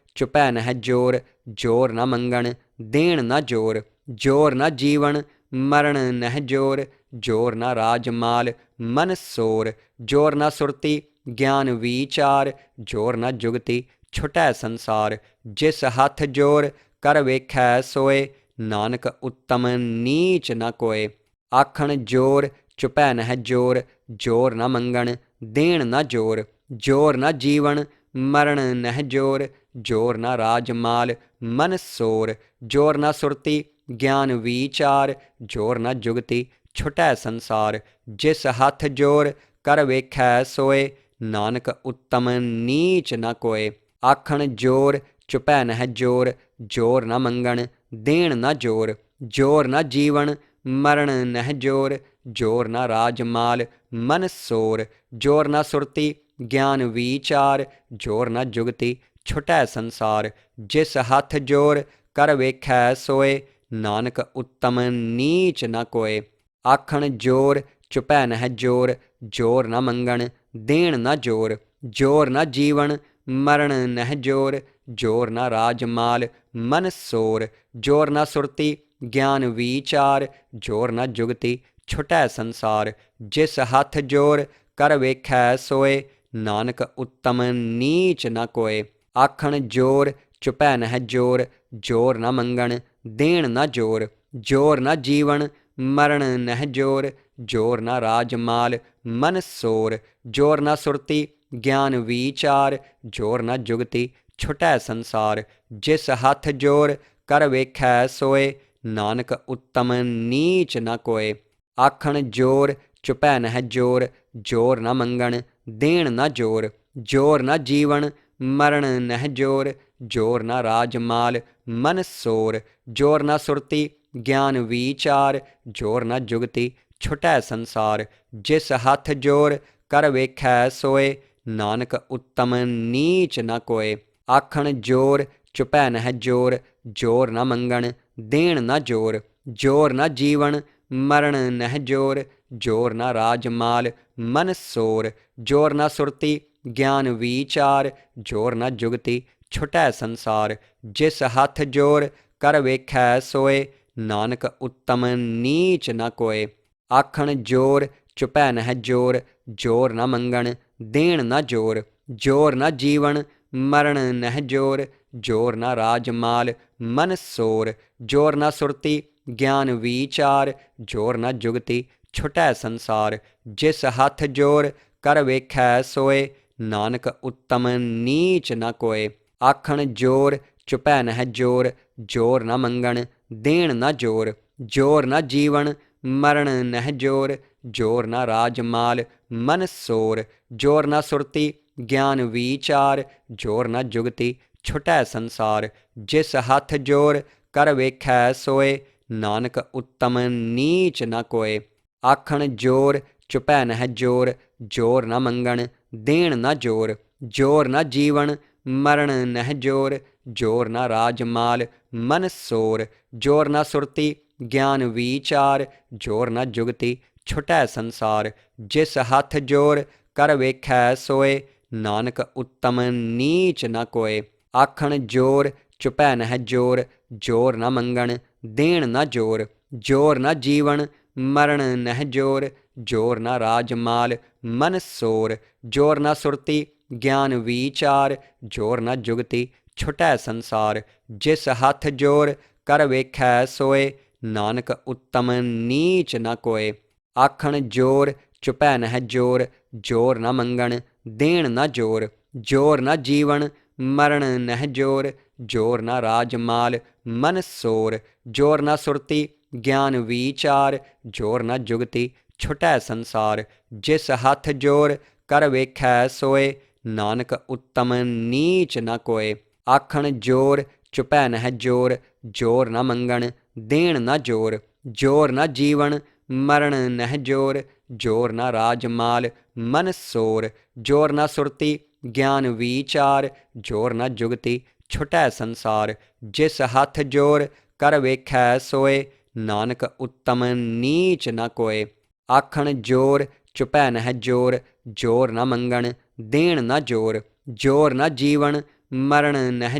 ਚੁਪੈ ਨਹਿ ਜੋਰ, ਜੋਰ ਨ ਮੰਗਣ ਦੇਣ ਨ ਜੋਰ। ਜੋਰ ਨ ਜੀਵਨ ਮਰਨ ਨਹਿ ਜੋਰ, ਜੋਰ ਨ ਰਾਜ ਮਾਲ ਮਨ ਸੋਰ। ਜੋਰ ਨ ਸੁਰਤੀ ਗਿਆਨ ਵਿਚਾਰ, ਜੋਰ ਨ ਜੁਗਤੀ ਛੁਟੈ ਸੰਸਾਰ। ਜਿਸ ਹੱਥ ਜੋਰ ਕਰ ਵੇਖੈ ਸੋਏ, ਨਾਨਕ ਉੱਤਮ ਨੀਚ ਨ ਕੋਏ। ਆਖਣ ਜੋਰ ਚੁਪੈ ਨਹਿ ਜੋਰ, ਜੋਰ ਨ ਮੰਗਣ ਦੇਣ ਨ ਜੋਰ। ਜੋਰ ਨ ਜੀਵਨ ਮਰਨ ਨਹਿ ਜੋਰ, ਜੋਰ ਨ ਰਾਜ ਮਾਲ ਮਨ ਸੋਰ। ਜੋਰ ਨ ਸੁਰਤੀ ਗਿਆਨ ਵਿਚਾਰ, ਜੋਰ ਨ ਜੁਗਤੀ ਛੁਟੈ ਸੰਸਾਰ। ਜਿਸ ਹੱਥ ਜੋਰ ਕਰ ਵੇਖੈ ਸੋਏ, ਨਾਨਕ ਉੱਤਮ ਨੀਚ ਨ ਕੋਏ। ਆਖਣ ਜੋਰ ਚੁਪੈ ਨਹਿ ਜੋਰ, ਜੋਰ ਨ ਮੰਗਣ ਦੇਣ ਨ ਜੋਰ। ਜੋਰ ਨ ਜੀਵਨ ਮਰਨ ਨਹਿ ਜੋਰ, ਜੋਰ ਨ ਰਾਜ ਮਾਲ ਮਨ ਸੋਰ। ਜੋਰ ਨ ਸੁਰਤੀ ਗਿਆਨ ਵਿਚਾਰ, ਜੋਰ ਨ ਜੁਗਤੀ ਛੁਟੈ ਸੰਸਾਰ। ਜਿਸ ਹੱਥ ਜੋਰ ਕਰ ਵੇਖੈ ਸੋਏ, ਨਾਨਕ ਉੱਤਮ ਨੀਚ ਨ ਕੋਏ। ਆਖਣ ਜੋਰ ਚੁਪੈ ਨਹਿ ਜੋਰ, ਜੋਰ ਨ ਮੰਗਣ ਦੇਣ ਨ ਜੋਰ। ਜੋਰ ਨ ਜੀਵਨ ਮਰਨ ਨਹਿ ਜੋਰ, ਜੋਰ ਨ ਰਾਜ ਮਾਲ ਮਨ ਸੋਰ। ਜੋਰ ਨ ਸੁਰਤੀ ਗਿਆਨ ਵਿਚਾਰ, ਜੋਰ ਨ ਜੁਗਤੀ ਛੁਟੈ ਸੰਸਾਰ। ਜਿਸ ਹੱਥ ਜੋਰ ਕਰ ਵੇਖੈ ਸੋਏ, ਨਾਨਕ ਉੱਤਮ ਨੀਚ ਨ ਕੋਏ। ਆਖਣ ਜੋਰ ਚੁਪੈ ਨਹਿ ਜੋਰ, ਜੋਰ ਨ ਮੰਗਣ ਦੇਣ ਨ ਜੋਰ। ਜੋਰ ਨ ਜੀਵਨ ਮਰਨ ਨਹਿ ਜੋਰ, ਜੋਰ ਨ ਰਾਜ ਮਾਲ ਮਨ ਸੋਰ। ਜੋਰ ਨ ਸੁਰਤੀ ਗਿਆਨ ਵਿਚਾਰ, ਜੋਰ ਨ ਜੁਗਤੀ ਛੁਟੈ ਸੰਸਾਰ। ਜਿਸ ਹੱਥ ਜੋਰ ਕਰ ਵੇਖੈ ਸੋਏ, ਨਾਨਕ ਉੱਤਮ ਨੀਚ ਨ ਕੋਏ। ਆਖਣ ਜੋਰ ਚੁਪੈ ਨਹਿ ਜੋਰ, ਜੋਰ ਨ ਮੰਗਣ ਦੇਣ ਨ ਜੋਰ। ਜੋਰ ਨ ਜੀਵਨ ਮਰਨ ਨਹਿ ਜੋਰ, ਜੋਰ ਨ ਰਾਜ ਮਾਲ ਮਨ ਸੋਰ। ਜੋਰ ਨ ਸੁਰਤੀ ਗਿਆਨ ਵਿਚਾਰ, ਜੋਰ ਨ ਜੁਗਤੀ ਛੁਟੈ ਸੰਸਾਰ। ਜਿਸ ਹੱਥ ਜੋਰ ਕਰ ਵੇਖੈ ਸੋਏ, ਨਾਨਕ ਉੱਤਮ ਨੀਚ ਨ ਕੋਏ। ਆਖਣ ਜੋਰ ਚੁਪੈ ਨਹਿ ਜੋਰ, ਜੋਰ ਨ ਮੰਗਣ ਦੇਣ ਨ ਜੋਰ। ਜੋਰ ਨ ਜੀਵਨ ਮਰਨ ਨਹਿ ਜੋਰ, ਜੋਰ ਨ ਰਾਜ ਮਾਲ ਮਨ ਸੋਰ। ਜੋਰ ਨ ਸੁਰਤੀ ਗਿਆਨ ਵਿਚਾਰ, ਜੋਰ ਨ ਜੁਗਤੀ ਛੁਟੈ ਸੰਸਾਰ। ਜਿਸ ਹੱਥ ਜੋਰ ਕਰ ਵੇਖੈ ਸੋਏ, ਨਾਨਕ ਉੱਤਮ ਨੀਚ ਨ ਕੋਏ। ਆਖਣ ਜੋਰ ਚੁਪੈ ਨਹਿ ਜੋਰ, ਜੋਰ ਨ ਮੰਗਣ ਦੇਣ ਨ ਜੋਰ। ਜੋਰ ਨ ਜੀਵਨ ਮਰਨ ਨਹਿ ਜੋਰ, ਜੋਰ ਨ ਰਾਜ ਮਾਲ ਮਨ ਸੋਰ। ਜੋਰ ਨ ਸੁਰਤੀ ਗਿਆਨ ਵਿਚਾਰ, ਜੋਰ ਨ ਜੁਗਤੀ ਛੁਟੈ ਸੰਸਾਰ। ਜਿਸ ਹੱਥ ਜੋਰ ਕਰ ਵੇਖੈ ਸੋਏ, ਨਾਨਕ ਉੱਤਮ ਨੀਚ ਨ ਕੋਏ। ਆਖਣ ਜੋਰ ਚੁਪੈ ਨਹਿ ਜੋਰ, ਜੋਰ ਨ ਮੰਗਣ ਦੇਣ ਨ ਜੋਰ। ਜੋਰ ਨ ਜੀਵਨ ਮਰਨ ਨਹਿ ਜੋਰ, ਜੋਰ ਨ ਰਾਜ ਮਾਲ ਮਨ ਸੋਰ। ਜੋਰ ਨ ਸੁਰਤੀ ਗਿਆਨ ਵਿਚਾਰ, ਜੋਰ ਨ ਜੁਗਤੀ ਛੁਟੈ ਸੰਸਾਰ। ਜਿਸ ਹੱਥ ਜੋਰ ਕਰ ਵੇਖੈ ਸੋਏ, ਨਾਨਕ ਉੱਤਮ ਨੀਚ ਨ ਕੋਏ। ਆਖਣ ਜੋਰ ਚੁਪੈ ਨਹਿ ਜੋਰ, ਜੋਰ ਨ ਮੰਗਣ ਦੇਣ ਨ ਜੋਰ। ਜੋਰ ਨ ਜੀਵਨ ਮਰਨ ਨਹਿ ਜੋਰ, ਜੋਰ ਨ ਰਾਜ ਮਾਲ ਮਨ ਸੋਰ। ਜੋਰ ਨ ਸੁਰਤੀ ਗਿਆਨ ਵਿਚਾਰ, ਜੋਰ ਨ ਜੁਗਤੀ ਛੁਟੈ ਸੰਸਾਰ। ਜਿਸ ਹੱਥ ਜੋਰ ਕਰ ਵੇਖੈ ਸੋਏ, ਨਾਨਕ ਉੱਤਮ ਨੀਚ ਨ ਕੋਏ। ਆਖਣ ਜੋਰ ਚੁਪੈ ਨਹਿ ਜੋਰ, ਜੋਰ ਨ ਮੰਗਣ ਦੇਣ ਨ ਜੋਰ। ਜੋਰ ਨ ਜੀਵਨ ਮਰਨ ਨਹਿ ਜੋਰ, ਜੋਰ ਨ ਰਾਜ ਮਾਲ ਮਨ ਸੋਰ। ਜੋਰ ਨ ਸੁਰਤੀ ਗਿਆਨ ਵਿਚਾਰ, ਜੋਰ ਨ ਜੁਗਤੀ ਛੁਟੈ ਸੰਸਾਰ। ਜਿਸ ਹੱਥ ਜੋਰ ਕਰ ਵੇਖੈ ਸੋਏ, ਨਾਨਕ ਉੱਤਮ ਨੀਚ ਨ ਕੋਏ। ਆਖਣ ਜੋਰ ਚੁਪੈ ਨਹਿ ਜੋਰ, ਜੋਰ ਨ ਮੰਗਣ ਦੇਣ ਨ ਜੋਰ। ਜੋਰ ਨ ਜੀਵਨ ਮਰਨ ਨਹਿ ਜੋਰ, ਜੋਰ ਨ ਰਾਜ ਮਾਲ ਮਨ ਸੋਰ। ਜੋਰ ਨ ਸੁਰਤੀ ਗਿਆਨ ਵਿਚਾਰ, ਜੋਰ ਨ ਜੁਗਤੀ ਛੁਟੈ ਸੰਸਾਰ। ਜਿਸ ਹੱਥ ਜੋਰ ਕਰ ਵੇਖੈ ਸੋਏ, ਨਾਨਕ ਉੱਤਮ ਨੀਚ ਨ ਕੋਏ। ਆਖਣ ਜੋਰ ਚੁਪੈ ਨਹਿ ਜੋਰ, ਜੋਰ ਨ ਮੰਗਣ ਦੇਣ ਨ ਜੋਰ। ਜੋਰ ਨ ਜੀਵਨ ਮਰਨ ਨਹਿ ਜੋਰ, ਜੋਰ ਨ ਰਾਜ ਮਾਲ ਮਨ ਸੋਰ। ਜੋਰ ਨ ਸੁਰਤੀ ਗਿਆਨ ਵਿਚਾਰ, ਜੋਰ ਨ ਜੁਗਤੀ ਛੁਟੈ ਸੰਸਾਰ। ਜਿਸ ਹੱਥ ਜੋਰ ਕਰ ਵੇਖੈ ਸੋਏ, ਨਾਨਕ ਉੱਤਮ ਨੀਚ ਨ ਕੋਏ। ਆਖਣ ਜੋਰ ਚੁਪੈ ਨਹਿ ਜੋਰ, ਜੋਰ ਨਾ ਮੰਗਣ ਦੇਣ ਨਾ ਜੋਰ, ਜੋਰ ਨਾ ਜੀਵਨ ਮਰਨ ਨਹਿ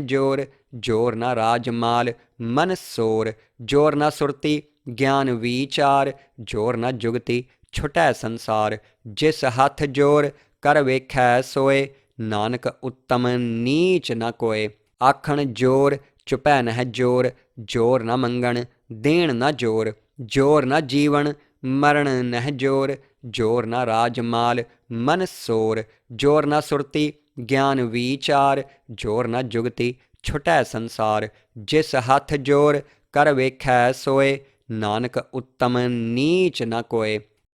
ਜੋਰ, ਜੋਰ ਨਾ ਰਾਜ ਮਾਲ ਮਨ ਸੋਰ, ਜੋਰ ਨਾ ਸੁਰਤੀ ਗਿਆਨ ਵਿਚਾਰ, ਜੋਰ ਨਾ ਜੁਗਤੀ ਛੁਟੈ ਸੰਸਾਰ, ਜਿਸ ਹੱਥ ਜੋਰ ਕਰ ਵੇਖੈ ਸੋਏ, ਨਾਨਕ ਉੱਤਮ ਨੀਚ ਨ ਕੋਏ। ਆਖਣ ਜੋਰ ਚੁਪੈ ਨਹਿ ਜੋਰ, ਜੋਰ ਨਾ ਮੰਗਣ ਦੇਣ ਨਾ ਜੋਰ, ਜੋਰ ਨਾ ਜੀਵਨ ਮਰਨ ਨਹਿ ਜੋਰ, ਜੋਰ ਨਾ ਰਾਜ ਮਾਲ ਮਨ ਸੋਰ, ਜੋਰ ਨਾ ਸੁਰਤੀ ਗਿਆਨ ਵਿਚਾਰ, ਜੋਰ ਨਾ ਜੁਗਤੀ ਛੁਟੈ ਸੰਸਾਰ, ਜਿਸ ਹੱਥ ਜੋਰ ਕਰ ਵੇਖੈ ਸੋਏ, ਨਾਨਕ ਉੱਤਮ ਨੀਚ ਨ ਕੋਏ।